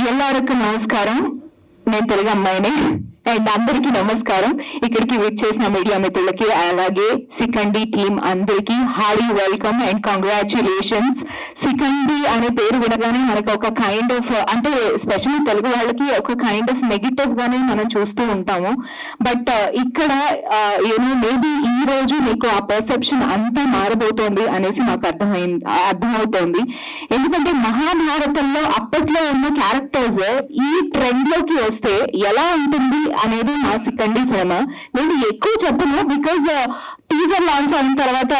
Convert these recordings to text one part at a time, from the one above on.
ಎಲ್ಲರಿಗೂ నమస్కారం. నేను తెలుగు అమ్మాయిని అండ్ అందరికీ నమస్కారం. ఇక్కడికి విచ్చేసిన మీడియా మిత్రులకి అలాగే సికండి టీమ్ అందరికీ Hardy welcome and congratulations. Shikhandi అనే పేరు వినగానే మనకు ఒక కైండ్ ఆఫ్ అంటే స్పెషల్లీ తెలుగు వాళ్ళకి ఒక కైండ్ ఆఫ్ నెగిటివ్ గానే మనం చూస్తూ ఉంటాము. బట్ ఇక్కడ మేబీ ఈ రోజు మీకు ఆ పర్సెప్షన్ అంతా మారబోతోంది అనేసి నాకు అర్థమవుతోంది. ఎందుకంటే మహాభారతంలో అప్పట్లో ఉన్న క్యారెక్టర్స్ ఈ ట్రెండ్ లోకి వస్తే ఎలా ఉంటుంది అనేది మా సికండి సినిమా. నేను ఎక్కువ చెప్పను బికాజ్ టీజర్ లాంచ్ అయిన తర్వాత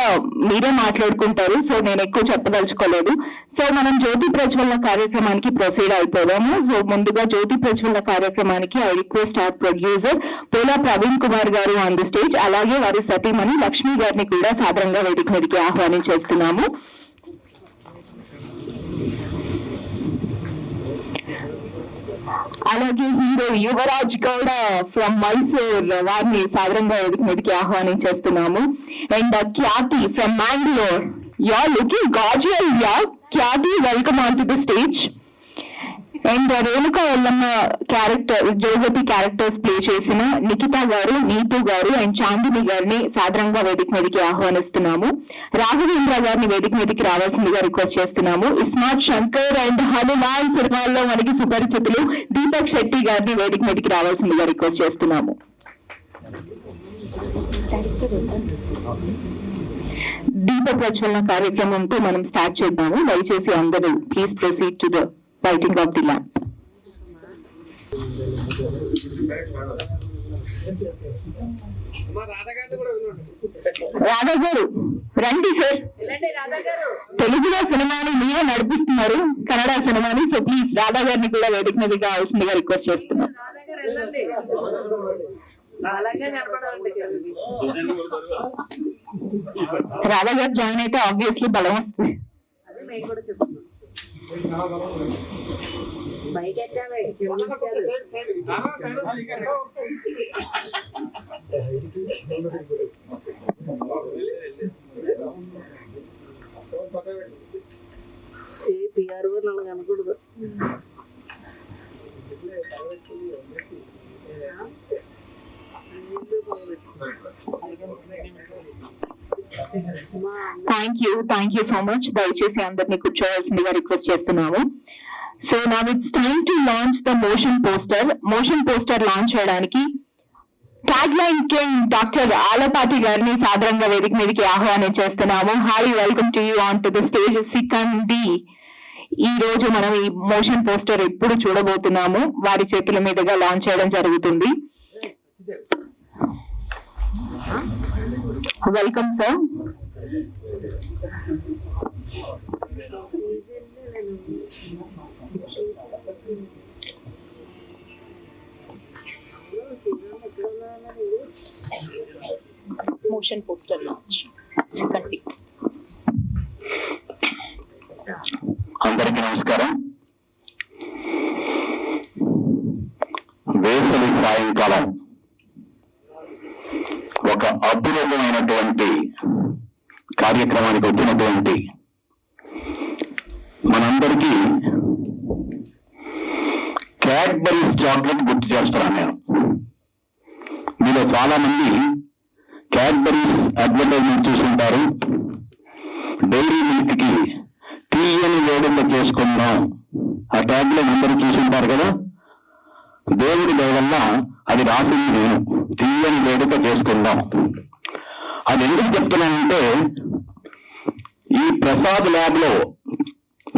మీరే మాట్లాడుకుంటారు. సో నేను ఎక్కువ చెప్పదలుచుకోలేదు. సో మనం జ్యోతి ప్రజ్వలన కార్యక్రమానికి ప్రొసీడ్ అయిపోదాము. సో ముందుగా జ్యోతి ప్రజ్వలన కార్యక్రమానికి ఐ రిక్వెస్ట్ ఆర్ ప్రొడ్యూసర్ పోలా ప్రవీణ్ కుమార్ గారు ఆన్ ది స్టేజ్, అలాగే వారి సతీమణి లక్ష్మి గారిని కూడా సాదరంగా వేదిక మీదకి ఆహ్వానించేస్తున్నాము. అలాగే హీరో యువరాజ్ గౌడ ఫ్రమ్ మైసూర్ వారిని సాదరంగా వేదిక మీదకి ఆహ్వానించేస్తున్నాము. And Khyati from Mangalore, you are looking gorgeous. Khyati, welcome on to the stage. And Renuka Yellamma character Jogathi characters play చేసిన నిఖితా గారు, నీతు గారు అండ్ చాందిని గారిని సాదరంగా వేదిక మీదకి ఆహ్వానిస్తున్నాము. రాఘవేంద్ర గారిని వేదిక మీదకి రావాల్సిందిగా రిక్వెస్ట్ చేస్తున్నాము. ఇస్మార్ట్ శంకర్ అండ్ హనుమాన్ సినిమాల్లో మనకి సుపరిచితులు దీపక్ శెట్టి గారిని వేదిక మీదకి రావాల్సిందిగా రిక్వెస్ట్ చేస్తున్నాము. దీప ప్రజ్వలన కార్యక్రమంతో మనం స్టార్ట్ చేద్దాము. దయచేసి అందరూ please proceed to the lighting of the lamp. Radha గారు రండి సార్. తెలుగులో సినిమాని మీరే నడిపిస్తున్నారు, కన్నడ సినిమాని. సో ప్లీజ్ రాధా గారిని కూడా వేదిక మీదకి కావాల్సిందిగా రిక్వెస్ట్ చేస్తున్నాం. రాధా గారు జాయిన్ అయితే ఆబ్వియస్లీ బలం వస్తుంది. పిఆర్ఓ నన్ను అనకూడదు. Thank you so much. దయచేసి అందరినీ కూర్చోవాల్సిందిగా రిక్వెస్ట్ చేస్తున్నాము. So now it's time to launch the motion poster launch చేయడానికి tag line king doctor Alapati గారిని సాదరంగా వేదిక మీదకి ఆహ్వానించేస్తున్నాము. Hi, welcome to you on to the stage సికండి. ఈ రోజు మనం ఈ మోషన్ పోస్టర్ ఎప్పుడు చూడబోతున్నాము, వారి చేతుల మీదుగా లాంచ్ చేయడం జరుగుతుంది. Welcome sir. Motion poster launch సికండి. అందరికీ నమస్కారం. వేసవి సాయంకాలం ఒక అద్భుతమైనటువంటి కార్యక్రమానికి వచ్చినటువంటి మనందరికీ క్యాడ్బరీస్ చాక్లెట్ గుర్తు చేస్తున్నాను నేను. మీలో చాలా మంది క్యాడ్బరీస్ అడ్వర్టైజ్మెంట్ చూసుంటారు. డైరీ మిల్క్ కి తీయని వేడుక చేసుకుందాం ఆ ట్యాగ్ లో అందరూ చూసుంటారు కదా. దేవుడి దయ వల్ల అది రాసింది నేను, తీయని వేడుక చేసుకుందాం. అది ఎందుకు చెప్తున్నానంటే, ఈ ప్రసాద్ ల్యాబ్ లో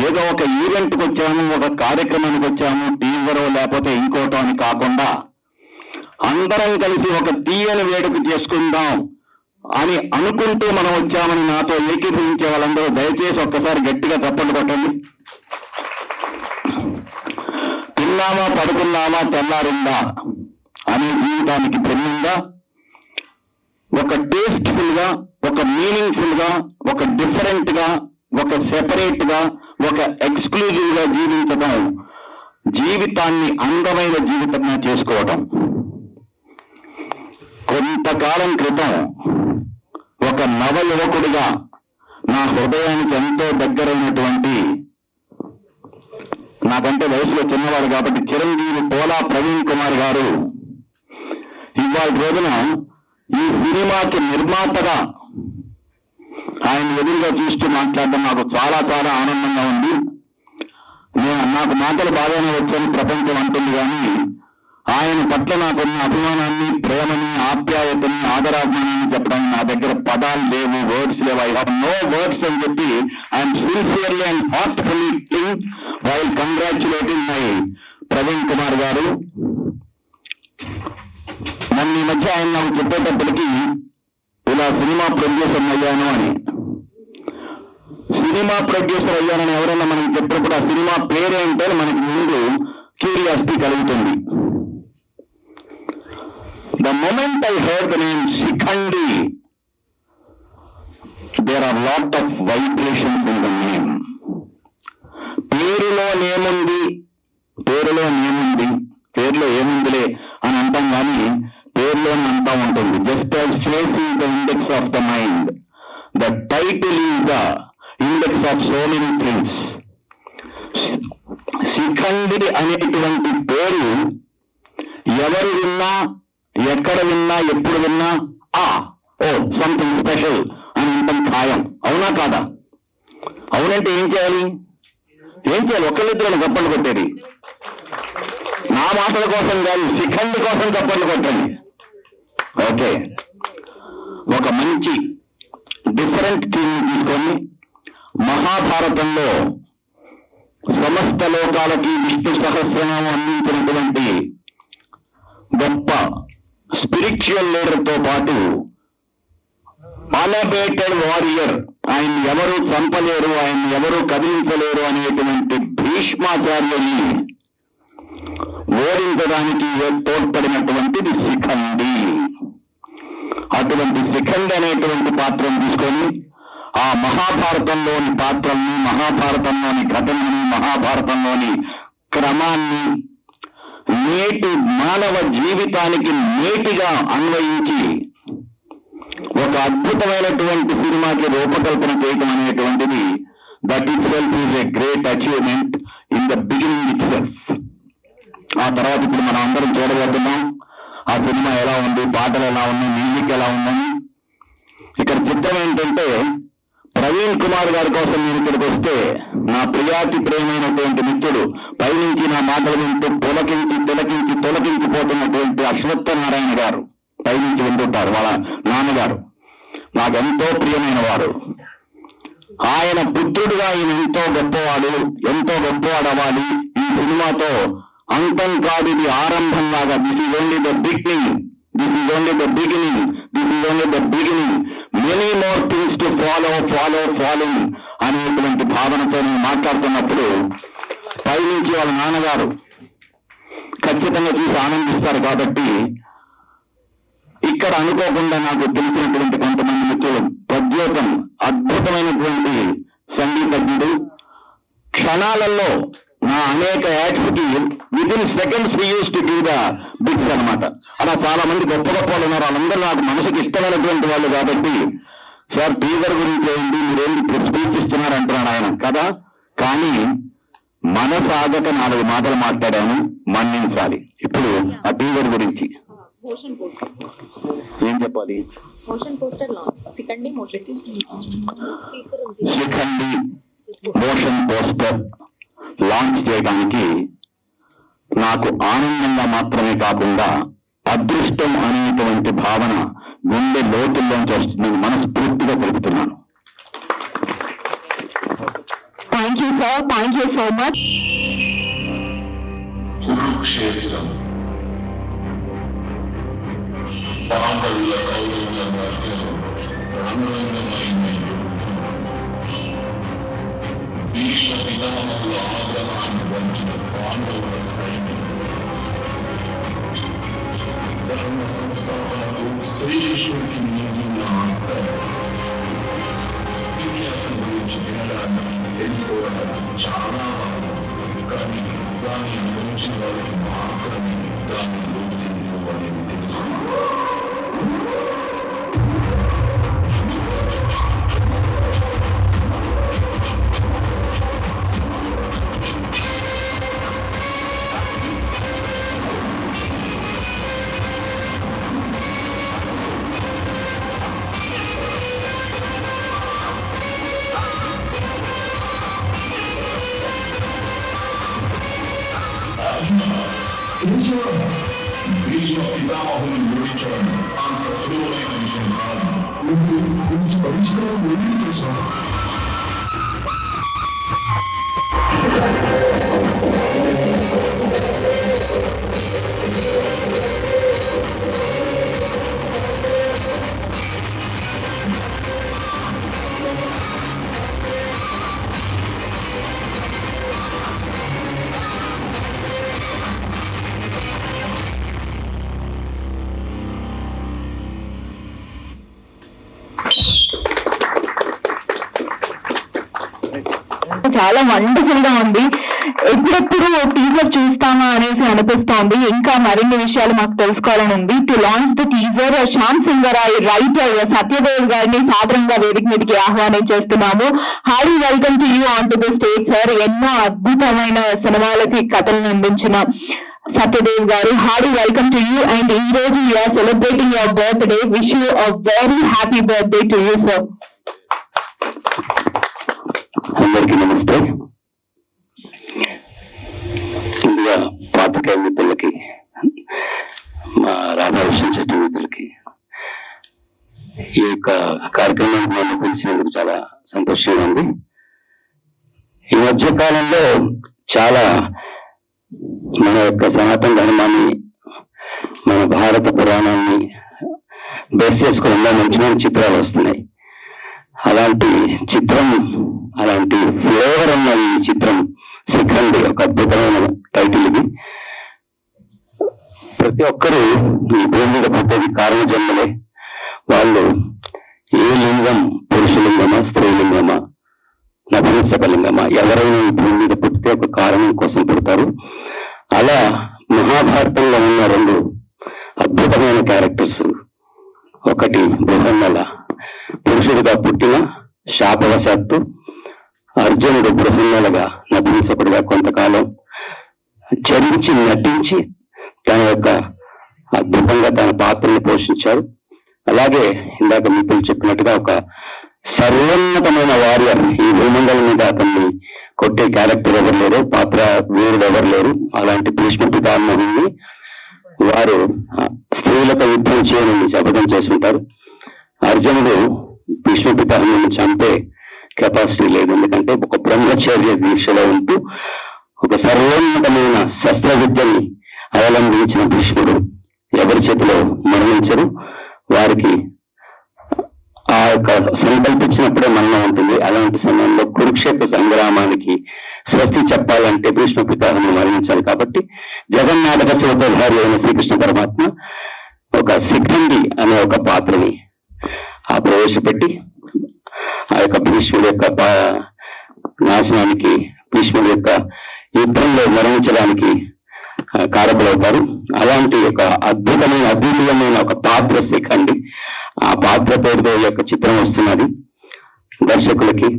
ఏదో ఒక ఈవెంట్కి వచ్చాము, ఒక కార్యక్రమానికి వచ్చాము, టీజరో లేకపోతే ఇంకోటో అని కాకుండా అందరం కలిసి ఒక తీయని వేడుక చేసుకుందాం అని అనుకుంటూ మనం వచ్చామని నాతో ఏకీభవించే వాళ్ళందరూ దయచేసి ఒక్కసారి గట్టిగా తప్పట్లు కొట్టండి. తిన్నామా పడుకున్నామా తెల్లారిందా అనే జీవితానికి భిన్నంగా ఒక టేస్ట్ఫుల్ గా, ఒక మీనింగ్ఫుల్ గా, ఒక డిఫరెంట్ గా, ఒక సెపరేట్ గా, ఒక ఎక్స్క్లూజివ్ గా జీవించడం, జీవితాన్ని అందమైన జీవితంగా చేసుకోవటం. కొంతకాలం క్రితం ఒక నవ యువకుడిగా నా హృదయానికి ఎంతో దగ్గరైనటువంటి నాకంటే వయసులో చిన్నవాడు కాబట్టి చిరంజీవి పోలా ప్రవీణ్ కుమార్ గారు ఇవాళ రోజున ఈ సినిమాకి నిర్మాతగా ఆయన ఎదురుగా చూస్తూ మాట్లాడడం నాకు చాలా చాలా ఆనందంగా ఉంది. నాకు మాటలు బాగానే వచ్చని ప్రపంచం అంటుంది, కానీ ఆయన పట్ల నాకున్న అభిమానాన్ని, ప్రేమని, ఆప్యాయతని, ఆదరాభిమానాన్ని చెప్పడానికి నా దగ్గర పదాలు లేవు, వర్డ్స్ లేవు. ఐ హావ్ నో వర్డ్స్ అని చెప్పి I'm sincerely and heartfully while congratulating my Praveen Kumar గారు. నన్ను ఈ మధ్య ఆయన నాకు చెప్పేటప్పటికీ ఇలా సినిమా ప్రొడ్యూసర్ అయ్యాను అని. సినిమా ప్రొడ్యూసర్ అయ్యానని ఎవరైనా మనకి చెప్పినప్పుడు ఆ సినిమా పేరేంటో మనకి ముందు క్యూరియాసిటీ కలుగుతుంది. The moment I heard the name Shikhandi, there are lot of vibrations in the name. పేరులో ఏముందిలే అని అంటాం, కానీ పేరులోనే అంతా ఉంటుంది. Just as face is the index of the mind, the title is the index of so many things. Shikhandi అనేటువంటి పేరు ఎవరు విన్నా, ఎక్కడ విన్నా, ఎప్పుడు విన్నా సంథింగ్ స్పెషల్ అని అంటాం ఖాయం. అవునా కాదా? అవునంటే ఏం చేయాలి? ఒకళ్ళిద్దరు గప్పలు కొట్టేది. నా మాటల కోసం కాదు, శిఖండి కోసం గప్పలు కొట్టండి. ఓకే, ఒక మంచి డిఫరెంట్ థీమ్ తీసుకొని మహాభారతంలో సమస్త లోకాలకి విష్ణు సహస్రనామం అందించినటువంటి గొప్ప స్పిరిచువల్ లీడర్ తో పాటు అన్అబేటెడ్ వారియర్, ఆయన ఎవరు చంపలేరు, ఆయన ఎవరు కదిలించలేరు అనేటువంటి భీష్మాచార్యుని ఓడించడానికి తోడ్పడినటువంటిది శిఖండి. అటువంటి శిఖండి అనేటువంటి పాత్రను తీసుకొని ఆ మహాభారతంలోని పాత్రల్ని, మహాభారతంలోని ఘటనని, మహాభారతంలోని క్రమాన్ని నేటి మానవ జీవితానికి నేటిగా అన్వయించి ఒక అద్భుతమైనటువంటి సినిమాకి రూపకల్పన చేయడం అనేటువంటిది that it self is a great achievement in the beginning it self. ఆ తర్వాత ఇప్పుడు మనం అందరం చూడబోతున్నాం ఆ సినిమా ఎలా ఉంది, పాటలు ఎలా ఉన్నాయి, మ్యూజిక్ ఎలా ఉందని. ఇక్కడ చిత్రం ఏంటంటే, ప్రవీణ్ కుమార్ గారి కోసం నేను ఇక్కడికి వస్తే నా ప్రియాతి ప్రేమైనటువంటి మిత్రుడు, పైనుంచి నా మాటలు వింటూ తొలకించిపోతున్నటువంటి అశ్వత్థనారాయణ గారు పైనుంచి వింటుంటారు. వాళ్ళ నాన్నగారు నాకెంతో ప్రియమైన వాడు. ఆయన పుత్రుడుగా ఆయన ఎంతో గొప్పవాడు అవ్వాలి. ఈ సినిమాతో అంతం కాదు, ఇది ఆరంభం లాగా. This is only the beginning. Many more things to following అనేటువంటి భావనతో నేను మాట్లాడుతున్నప్పుడు పైనుంచి వాళ్ళ నాన్నగారు ఖచ్చితంగా చూసి ఆనందిస్తారు. కాబట్టి ఇక్కడ అనుకోకుండా నాకు తెలిసినటువంటి కొంతమంది మిత్రులు, ప్రద్యోతం అద్భుతమైనటువంటి సంగీతజ్ఞుడు, క్షణాలలో నా అనేక యాక్ట్స్ కి within seconds we use to give the bits అనమాట. అలా చాలా మంది గొప్ప వాళ్ళు ఉన్నారు. వాళ్ళందరూ నాకు మనసుకు ఇష్టమైనటువంటి వాళ్ళు. కాబట్టి సార్ టీజర్ గురించి ఏంటి, మీరేంటి స్పీచ్ ఇస్తున్నారు అంటున్నాడు ఆయన కదా. కానీ మనసాగక 4 మాటలు మాట్లాడాను, మన్నించాలి. ఇప్పుడు ఆ టీజర్ గురించి ఏం చెప్పాలి? శిఖండి మోషన్ పోస్టర్ లాంచ్ చేయడానికి నాకు ఆనందంగా మాత్రమే కాకుండా అదృష్టం అనేటువంటి భావన గుండె లోతుల్లోంచి వస్తుందని మనస్ఫూర్తిగా తెలుపుతున్నాను. Thank you sir, thank you so much. కురుక్షేత్రం పాండవుల కౌరవుల మధ్యలో రణరంగమైన భీష్మ పితామహుల ఆగ్రహాన్ని వంచిన పాండవుల సైన్యం ధర్మ సంస్థాపనకు శ్రీకృష్ణుడికి ముందున్న ఆస్థానం ఇతిహాసం గురించి వినడానికి తెలుసుకోవడానికి చాలా బాగుంది. కానీ దాన్ని అనుభవించిన వాళ్ళకి మాత్రమే దాని లోతు అనేది తెలుస్తుంది. అర్జున భీష్మ పితామహుని ఓడించడం అంత సులువైన విషయం కాదు. పరిష్కారం ఏమీ తెలుసా? చాలా వండర్ఫుల్ గా ఉంది. ఎప్పుడెప్పుడు టీజర్ చూస్తామా అనేసి అనిపిస్తోంది. ఇంకా మరిన్ని విషయాలు మాకు తెలుసుకోవాలని ఉంది. To launch the teaser Shyam Singharoy writer Satyadev గారిని సాదరంగా వేదిక మీదకి ఆహ్వానించేస్తున్నాము. Hi, welcome to you on to the stage sir. ఎన్నో అద్భుతమైన సినిమాలకి కథలను అందించిన సత్యదేవ్ గారు, hi, welcome to you. And ఈ రోజు you are celebrating your birthday. Wish you a very happy birthday to you sir. అందరికీ నమస్తే. ముందుగా పాత్రికేయ మిత్రులకి, మా రాధాకృష్ణ చెట్టు మిత్రులకి ఈ యొక్క కార్యక్రమానికి నన్ను పిలిచినందుకు చాలా సంతోషంగా ఉంది. ఈ మధ్య కాలంలో చాలా మన యొక్క సనాతన ధర్మాన్ని, మన భారత పురాణాన్ని బేస్ చేసుకుని మంచి మంచి చిత్రాలు వస్తున్నాయి. అలాంటి చిత్రం, అలాంటి ఫ్లేవర్ ఉన్న ఈ చిత్రం శిఖండి ఒక అద్భుతమైన టైటిల్. ఇది ప్రతి ఒక్కరూ ఈ భూమి మీద పుట్టేది కారణ జన్మలే. వాళ్ళు ఏ లింగం, పురుషలింగమా, స్త్రీలింగమా, నపుంసకలింగమా, ఎవరైనా ఈ భూమి మీద పుట్టితే ఒక కారణం కోసం పుడతారు. అలా మహాభారతంలో ఉన్న రెండు అద్భుతమైన క్యారెక్టర్స్, ఒకటి బృహన్నల, పురుషుడిగా పుట్టిన శాపవశాత్తు అర్జునుడు బృహన్నలుగా నపుంసకుడిగా కొంతకాలం చరించి నటించి తన యొక్క అద్భుతంగా తన పాత్రని పోషించారు. అలాగే ఇందాక మిత్రులు చెప్పినట్టుగా ఒక సర్వోన్నతమైన వారియర్, ఈ భూమండలం మీద అతన్ని కొట్టే క్యారెక్టర్ ఎవరు లేరు, పాత్ర వీరుడు ఎవరు లేరు. అలాంటి భీష్మ పితామహుని వారు స్త్రీలతో యుద్ధం చేయని శపథం చేసుకుంటారు. అర్జునుడు భీష్మ పితామహుని చంపే కెపాసిటీ లేదు, ఎందుకంటే ఒక బ్రహ్మచర్య దీక్షలో ఉంటూ ఒక సర్వోన్నతమైన శస్త్ర విద్యని అవలంబించిన భీష్ముడు ఎవరి చేతిలో మరణించరు. వారికి ఆ యొక్క సంకల్పించినప్పుడే మరణం ఉంటుంది. అలాంటి సమయంలో కురుక్షేత్ర సంగ్రామానికి స్వస్తి చెప్పాలంటే భీష్మ పితామహుని మరణించాలి. కాబట్టి జగన్నాటక శివధారి అయిన శ్రీకృష్ణ పరమాత్మ ఒక శిఖండి అనే ఒక పాత్రని ప్రవేశపెట్టి ఆ యొక్క భీష్ముడి యొక్క నాశనానికి, భీష్ముడి యొక్క యుద్ధంలో మరణించడానికి కారకులవుతారు. అలాంటి ఒక అద్భుతమైన ఒక పాత్ర శిఖండి. ఆ పాత్ర పేరుతో ఈ యొక్క చిత్రం వస్తున్నది. దర్శకులకి,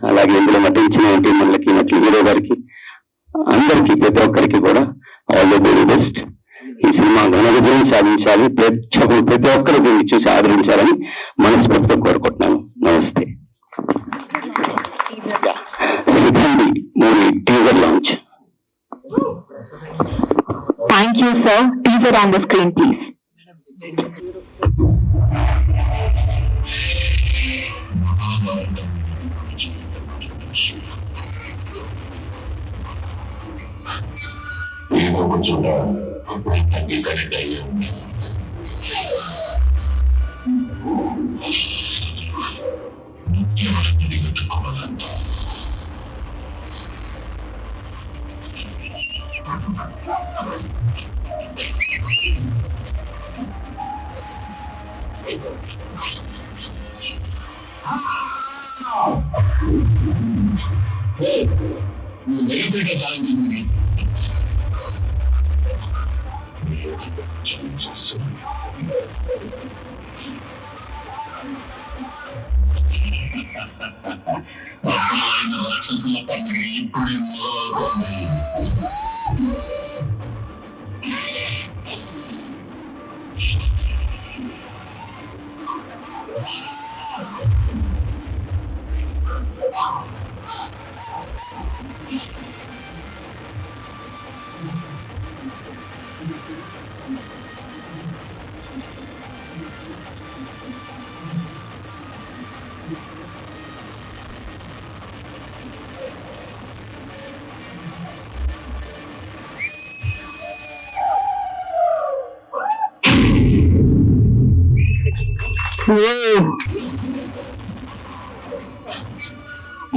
అలాగే ఇందులో నటించిన మనకి నటులు, హీరో గారికి, అందరికీ, ప్రతి ఒక్కరికి కూడా ఆల్ ది వెరీ బెస్ట్. ఈ సినిమా ఘన విజయం సాధించాలి, ప్రేక్షకులు ప్రతి ఒక్కరు దీన్ని చూసి ఆదరించాలని మనస్ఫూర్తిగా కోరుకుంటున్నాను. నమస్తే. Shikhandi movie teaser launch. Thank you, sir. Teaser on the screen, please. ఏదో ఒక చోట కనెక్ట్ అయ్యాం. రాక్షసుల పండుగ ఇప్పుడే మొదలవుతుంది.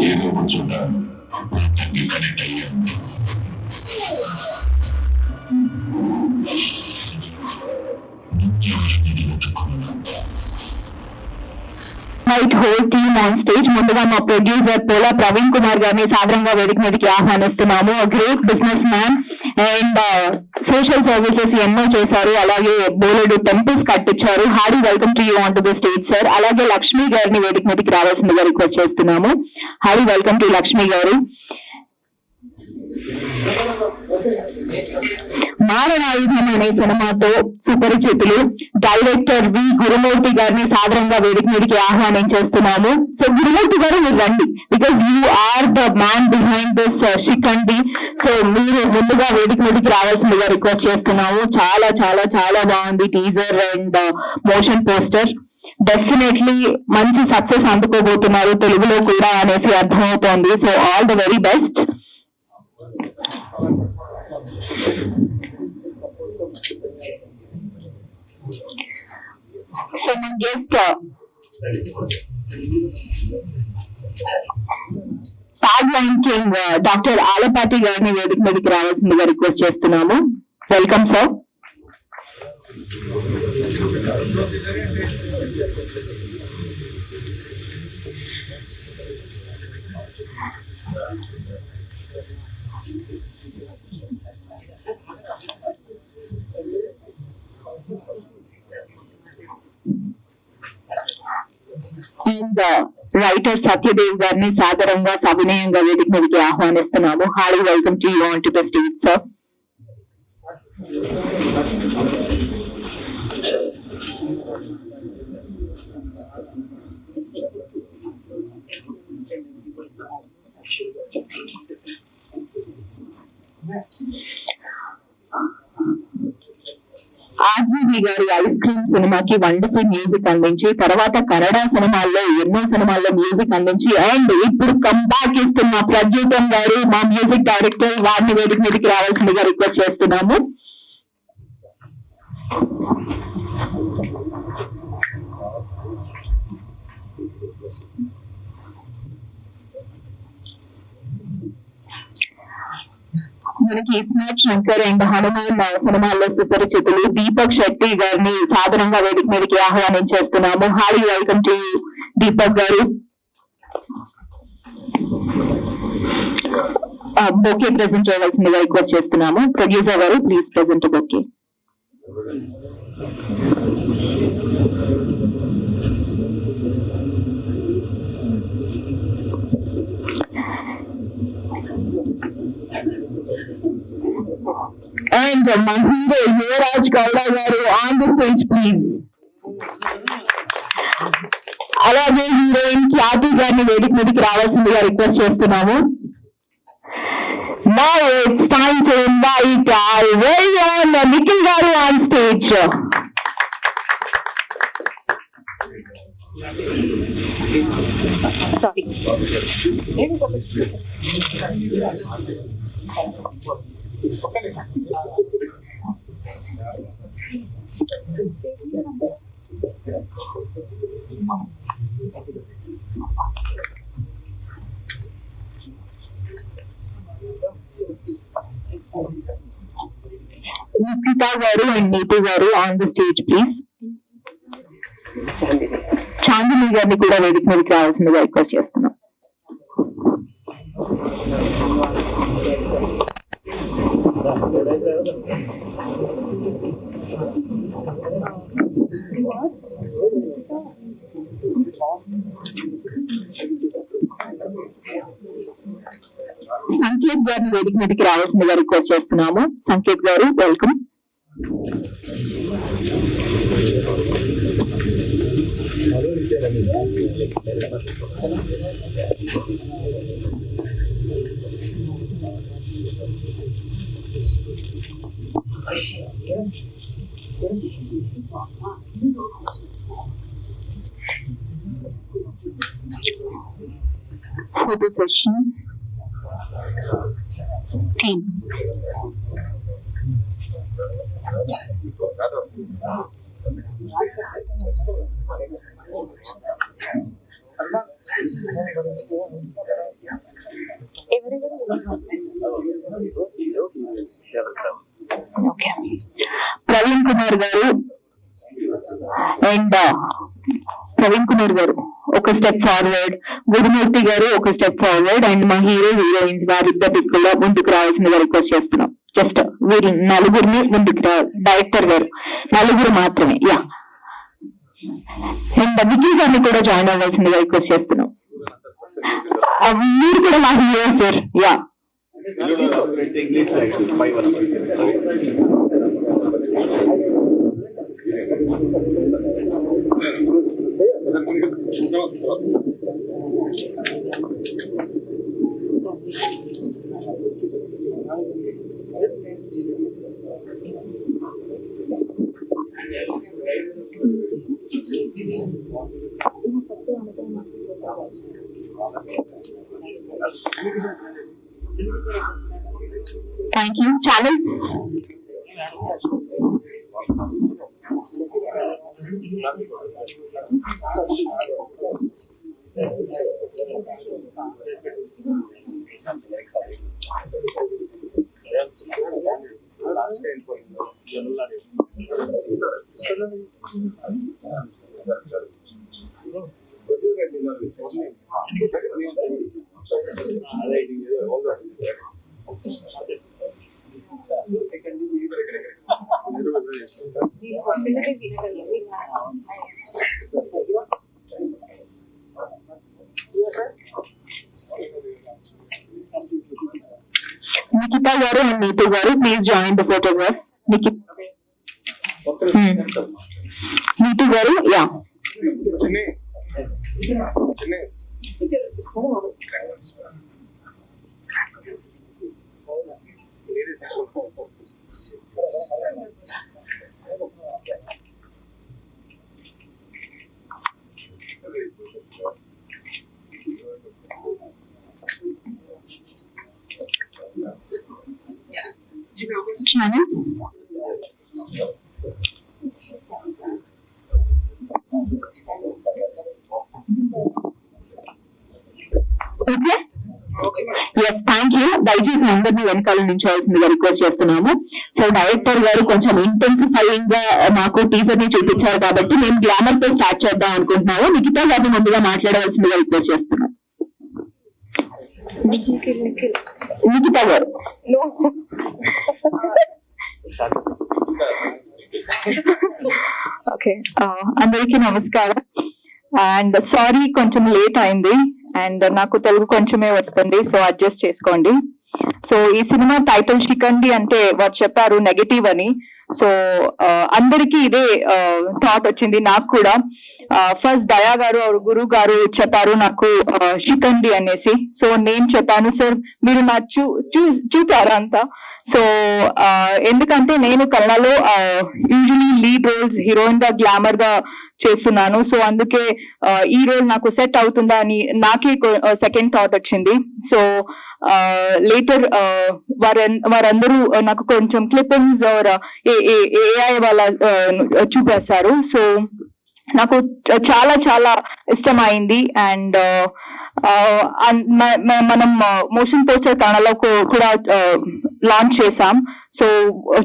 ఏదో ఒక చోట కనెక్ట్ అయ్యాను. Right whole team on stage. ముందుగా మా ప్రొడ్యూసర్ పోలా ప్రవీణ్ కుమార్ గారిని సాదరంగా వేదిక మీదకి ఆహ్వానిస్తున్నాము. Great business man and social services ఎన్నో చేశారు, అలాగే బోలెడు టెంపుల్స్ కట్టించారు. Hearty welcome to you on to the stage sir. అలాగే లక్ష్మి గారిని వేదిక మీదకి రావాల్సిందిగా రిక్వెస్ట్ చేస్తున్నాము. హార్డీ వెల్కమ్ టు లక్ష్మి గారు. మారణాయుధం అనే సినిమాతో సుపరిచితులు డైరెక్టర్ వి గురుమూర్తి గారిని సాదరంగా వేదిక మీదకి ఆహ్వానించేస్తున్నాము. సో గురుమూర్తి గారు మీరు రండి, because you are the man behind this Shikandi. So మీరు ముందుగా వేదిక మీదకి రావాల్సిందిగా రిక్వెస్ట్ చేస్తున్నాము. చాలా చాలా చాలా బాగుంది teaser and motion poster. Definitely మంచి సక్సెస్ అందుకోబోతున్నారు తెలుగులో కూడా అనేసి అర్థమవుతోంది. So all the very best. So మా guest tag line king doctor Alapati గారిని వేదిక మీదకి రావాల్సిందిగా రిక్వెస్ట్ చేస్తున్నాము. Welcome sir. And writer Satyadev గారిని సాదరంగా సవినయంగా వేదిక మీదకి ఆహ్వానిస్తున్నాము. Hearty welcome to you on to the stage sir. RGV గారి ఐస్ క్రీమ్ సినిమాకి వండర్ఫుల్ మ్యూజిక్ అందించి, తర్వాత కన్నడ సినిమాల్లో ఎన్నో సినిమాల్లో మ్యూజిక్ అందించి, అండ్ ఇప్పుడు కంబ్యాక్ ఇస్తున్న ప్రద్యుతం గారు మా మ్యూజిక్ డైరెక్టర్, వారిని వేదిక మీదకి రావాల్సిందిగా రిక్వెస్ట్ చేస్తున్నాము. మనకి స్మార్ట్ శంకర్ అండ్ హనుమాన్ సినిమాల్లో సుపరిచితులు దీపక్ శెట్టి గారిని సాధారణంగా వేదిక మీదకి ఆహ్వానించేస్తున్నాము. హార్డీ వెల్కమ్ టు దీపక్ గారు. బొకే ప్రెజెంట్ చేయవలసిందిగా రిక్వెస్ట్ చేస్తున్నాము. ప్రొడ్యూసర్ గారు please present bouquet. And my hero Yuvraj Gowda garu on the stage please. అలాగే హీరోయిన్ ఖ్యాతి గారిని వేదిక మీదకి రావాల్సిందిగా రిక్వెస్ట్ చేస్తున్నాము. Now it's time to invite our very own Nikhil garu on stage. Nikita garu and Neetu garu on the stage please. Chandini గారిని కూడా వేదిక మీదకి రావాల్సిందిగా రిక్వెస్ట్ చేస్తున్నాం. సంకేత్ గారిని వేదిక మీదకి రావాల్సిందిగా రిక్వెస్ట్ చేస్తున్నాము. సంకేత్ గారు welcome. Photo session. Team. Okay. Praveen Kumar garu and Praveen Kumar garu ఒక స్టెప్ ఫార్వర్డ్, గురుమూర్తి గారు ఒక స్టెప్ ఫార్వర్డ్ అండ్ మా హీరోయిన్స్ వారిద్దరు కూడా ముందుకు రావాల్సిందిగా రిక్వెస్ట్ చేస్తున్నాం. జస్ట్ వీరి నలుగురిని ముందుకు డైరెక్టర్ గారు నలుగురు మాత్రమే. యా, అండ్ నిఖిల్ గారిని కూడా జాయిన్ అవ్వాల్సిందిగా రిక్వెస్ట్ చేస్తున్నాం. మీరు కూడా మా hero sir. Yeah, thank you. Channels Nikita garu and Neetu garu, please join the photograph. Neetu garu, yeah. Channels. Okay. Yes, thank you. దయచేసి అందరినీ వెనకాల నుంచోవాల్సిందిగా రిక్వెస్ట్ చేస్తున్నాము. సో డైరెక్టర్ గారు కొంచెం ఇంటెన్సిఫైయింగ్ గా మాకు టీజర్ ని చూపించారు కాబట్టి మేము గ్లామర్ తో స్టార్ట్ చేద్దాం అనుకుంటున్నాము. నిఖితా గారిని ముందుగా మాట్లాడవలసిందిగా రిక్వెస్ట్ చేస్తున్నాం. నిఖితా గారు. ఓకే, అందరికీ నమస్కారం. అండ్ సారీ కొంచెం లేట్ అయింది అండ్ నాకు తెలుగు కొంచెమే వస్తుంది, సో అడ్జస్ట్ చేసుకోండి. సో ఈ సినిమా టైటిల్ శిఖండి అంటే వారు చెప్పారు నెగటివ్ అని. సో అందరికీ ఇదే థాట్ వచ్చింది, నాకు కూడా. ఫస్ట్ దయా గారు గురు గారు చెప్పారు నాకు శిఖండి అనేసి. సో నేను చెప్పాను సార్ మీరు నా చూపారా అంతా. సో ఎందుకంటే నేను కన్నడలో యూజువలీ లీడ్ రోల్స్ హీరోయిన్ గా గ్లామర్ గా చేస్తున్నాను. సో అందుకే ఈ రోల్ నాకు సెట్ అవుతుందా అని నాకే సెకండ్ థాట్ వచ్చింది. సో లేటర్ వారందరూ నాకు కొంచెం క్లిప్పింగ్స్ ఏఐ వాళ్ళ చూపేశారు. సో నాకు చాలా చాలా ఇష్టమైంది. అండ్ మనం మోషన్ పోస్టర్ కన్నడలో కూడా లాంచ్ చేసాం. సో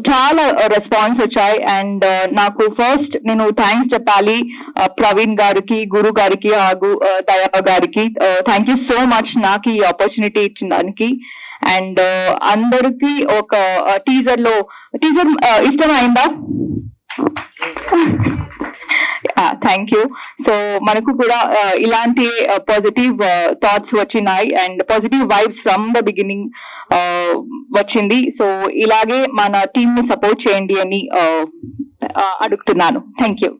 చాలా రెస్పాన్స్ వచ్చాయి. అండ్ నాకు ఫస్ట్ నేను థ్యాంక్స్ చెప్పాలి ప్రవీణ్ గారికి, గురు గారికి, దయా గారికి. థ్యాంక్ యూ సో మచ్ నాకు ఈ ఆపర్చునిటీ ఇచ్చిన దానికి. అండ్ అందరికి ఒక టీజర్ ఇష్టమైందా? Thank you. సో మనకు కూడా ఇలాంటి పాజిటివ్ థాట్స్ వచ్చినాయి and positive vibes from the beginning వచ్చింది. సో ఇలాగే మన టీమ్ ని సపోర్ట్ చేయండి అని అడుగుతున్నాను. Thank you.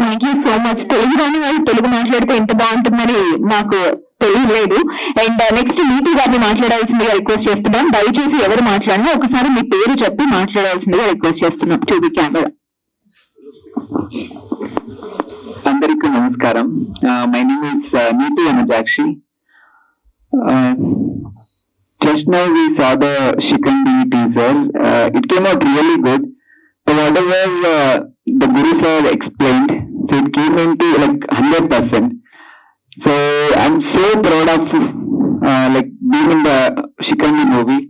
Thank you so much. Telugu రాని వాళ్ళు తెలుగు మాట్లాడితే ఎంత బాగుంటుందని నాకు తెలియలేదు. అండ్ నెక్స్ట్ నీతి గారిని మాట్లాడాల్సిందిగా రిక్వెస్ట్ చేస్తున్నాం. దయచేసి ఎవరు మాట్లాడినా ఒకసారి మీ పేరు చెప్పి మాట్లాడాల్సిందిగా రిక్వెస్ట్ చేస్తున్నాం టు ది కెమెరా. అందరికీ నమస్కారం. My name is NITI అనుజాక్షి. Just now we saw the Shikandi teaser. It came out really good. So whatever the Guru sir explained, so it came into like 100%. So I'm so proud of like being in the Shikandi movie.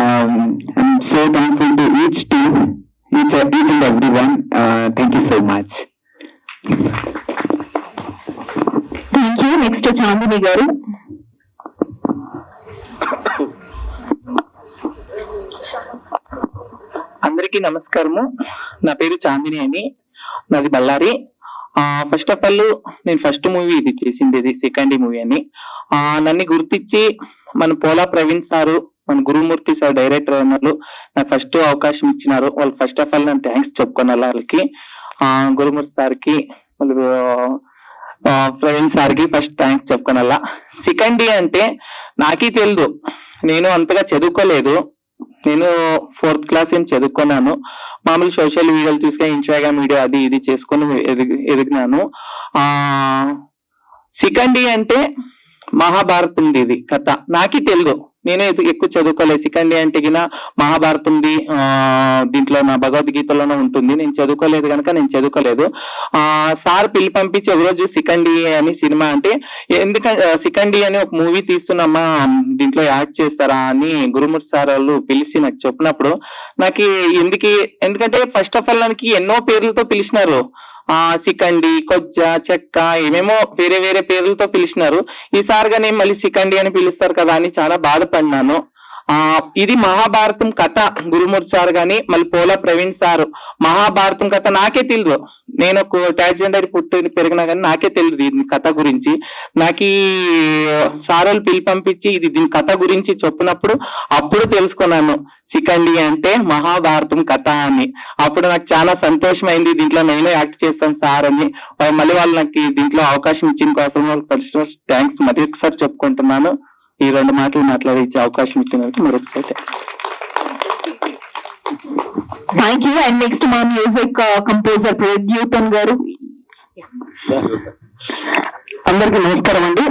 I'm so thankful to each team, each and everyone. Thank you so much. Thank you. Next Chandini garu. అందరికీ నమస్కారము. నా పేరు చాందిని అని, నాది Ballari. First of all నేను first movie ఇది చేసింది, ఇది సెకండ్ మూవీ అని. నన్ను గుర్తించి మన పోలా ప్రవీణ్ సారు, మన గురుమూర్తి సార్ డైరెక్టర్ అన్నారు, నాకు ఫస్ట్ అవకాశం ఇచ్చినారు. వాళ్ళు ఫస్ట్ ఆఫ్ ఆల్ నేను థ్యాంక్స్ చెప్పుకోవాలి వాళ్ళకి. గురుమూర్తి సార్కి, ప్రవీణ్ సార్కి ఫస్ట్ థ్యాంక్స్ చెప్పుకోనల్లా. సెకండ్ అంటే నాకే తెలియదు, నేను అంతగా చదువుకోలేదు. నేను 4th క్లాస్ ఏం చదువుకున్నాను. మామూలు సోషల్ మీడియాలు తీసుకొని ఇన్స్టాగ్రామ్ వీడియో అది ఇది చేసుకొని ఎదిగినాను. సెకండ్ అంటే మహాభారతం ఇది కథ నాకే తెలియదు, నేను ఎక్కువ చదువుకోలేదు. సెకండ్ అంటే గిన మహాభారతం దీంట్లో నా భగవద్గీతలోనే ఉంటుంది. నేను చదువుకోలేదు కనుక నేను చదువుకోలేదు. సార్ పిల్లి పంపించి ఒకరోజు సెకండ్ అని సినిమా అంటే, ఎందుకంటే సెకండ్ అని ఒక మూవీ తీస్తున్నామా, దీంట్లో యాడ్ చేస్తారా అని గురుమూర్తి సార్ వాళ్ళు పిలిచి నాకు చెప్పినప్పుడు నాకు ఎందుకంటే ఫస్ట్ ఆఫ్ ఆల్ నాకు ఎన్నో పేర్లతో పిలిచినారు. సికండి, కొజ్జ, చెక్క, ఏమేమో వేరే వేరే పేర్లతో పిలిచినారు. ఈసారిగానే మళ్ళీ సికండి అని పిలుస్తారు కదా అని చాలా బాధపడినాను. ఇది మహాభారతం కథ గురుమూర్తి సార్ గాని మళ్ళీ పోలా ప్రవీణ్ సార్ మహాభారతం కథ నాకే తెలియదు. నేను ఒక ట్రాన్స్జెండర్ పుట్టి పెరిగినా కానీ నాకే తెలియదు దీని కథ గురించి. నాకు ఈ సారోలు పిలి పంపించి ఇది దీని కథ గురించి చెప్పినప్పుడు అప్పుడు తెలుసుకున్నాను సికండి అంటే మహాభారతం కథ అని. అప్పుడు నాకు చాలా సంతోషమైంది, దీంట్లో నేను యాక్ట్ చేస్తాను సార్ అని. మళ్ళీ వాళ్ళు నాకు దీంట్లో అవకాశం ఇచ్చిన కోసం ఫస్ట్ థ్యాంక్స్ మరి ఒకసారి చెప్పుకుంటున్నాను. ఈ 2 మాటలు మాట్లాడే అవకాశం ఇచ్చినందుకు మరొకసారి థ్యాంక్ యూ. అండ్ నెక్స్ట్ మా మ్యూజిక్ కంపోజర్ ప్రద్యూతన్ గారు. అందరికీ నమస్కారం అండి.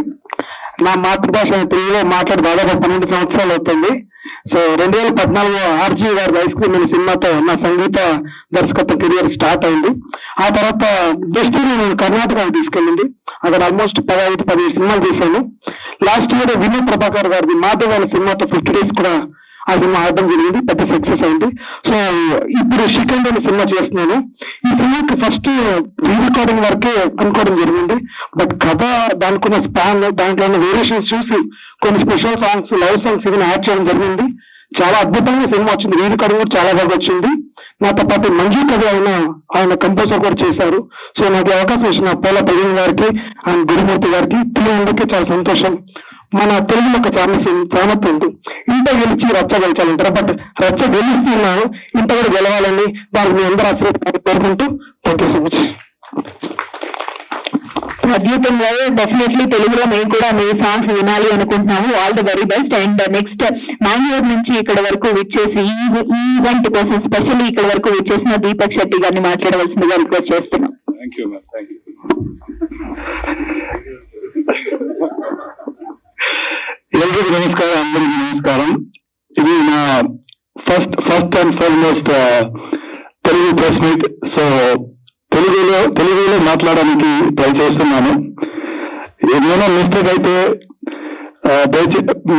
నా మాతృభాష తెలుగులో మాట్లాడి దాదాపు 12 సంవత్సరాలు అవుతుంది. సో 2014 ఆర్జీ గారి ఐస్ క్రీమ్ అనే సినిమాతో నా సంగీత దర్శకత్వ కెరియర్ స్టార్ట్ అయింది. ఆ తర్వాత డెస్టినీ నేను కర్ణాటకకు తీసుకెళ్ళింది. అక్కడ ఆల్మోస్ట్ 15-17 సినిమాలు తీశాను. లాస్ట్ ఇయర్ వినోద్ ప్రభాకర్ గారిది మాధవ్ అనే సినిమాతో 50 days కూడా ఆ సినిమా ఆడడం జరిగింది, పెద్ద సక్సెస్ అయింది. సో ఇప్పుడు షికండ్ అనే సినిమా చేస్తున్నాను. ఈ సినిమాకి ఫస్ట్ రీ రికార్డింగ్ వరకే అనుకోవడం జరిగింది. బట్ కథ దానికున్న స్పాన్, దాంట్లో వేరియేషన్స్ చూసి కొన్ని స్పెషల్ సాంగ్స్, లవ్ సాంగ్స్ ఏమైనా యాడ్ చేయడం జరిగింది. చాలా అద్భుతంగా సినిమా వచ్చింది. రీ రికార్డింగ్ కూడా చాలా బాగా వచ్చింది. నాతో పాటు మంజు కవి ఆయన కంపోజర్ కూడా చేశారు. సో నాకు అవకాశం ఇచ్చిన పోలా ప్రవీణ్ గారికి అండ్ గురుమూర్తి గారికి, అందరికీ చాలా సంతోషం. మన తెలుగులో ఒక సామెత ఉంది, ఇంత గెలిచి రచ్చ గెలిచాలంటారు. బట్ రచ్చ గెలుస్తున్నాను, ఇంత కూడా గెలవాలని దానికి మీ అందరూ ఆశీర్వాదాలు కోరుకుంటూ థ్యాంక్ యూ సో మచ్. ప్రద్యూతన్ గారు, డెఫినెట్లీ తెలుగులో మేము కూడా మీ సాంగ్స్ వినాలి అనుకుంటున్నాము. All the very best. And next Mangalore నుంచి ఇక్కడ వరకు విచ్చేసి ఈ ఈవెంట్ కోసం స్పెషల్లీ ఇక్కడ వరకు విచ్చేసిన దీపక్ శెట్టి గారిని మాట్లాడవలసిందిగా రిక్వెస్ట్ చేస్తున్నాం. ఎల్లరికీ నమస్కారం, అందరికీ నమస్కారం. ఇది నా first and foremost Telugu press meet. So తెలుగులో మాట్లాడడానికి ట్రై చేస్తున్నాను. ఏమైనా మిస్టేక్ అయితే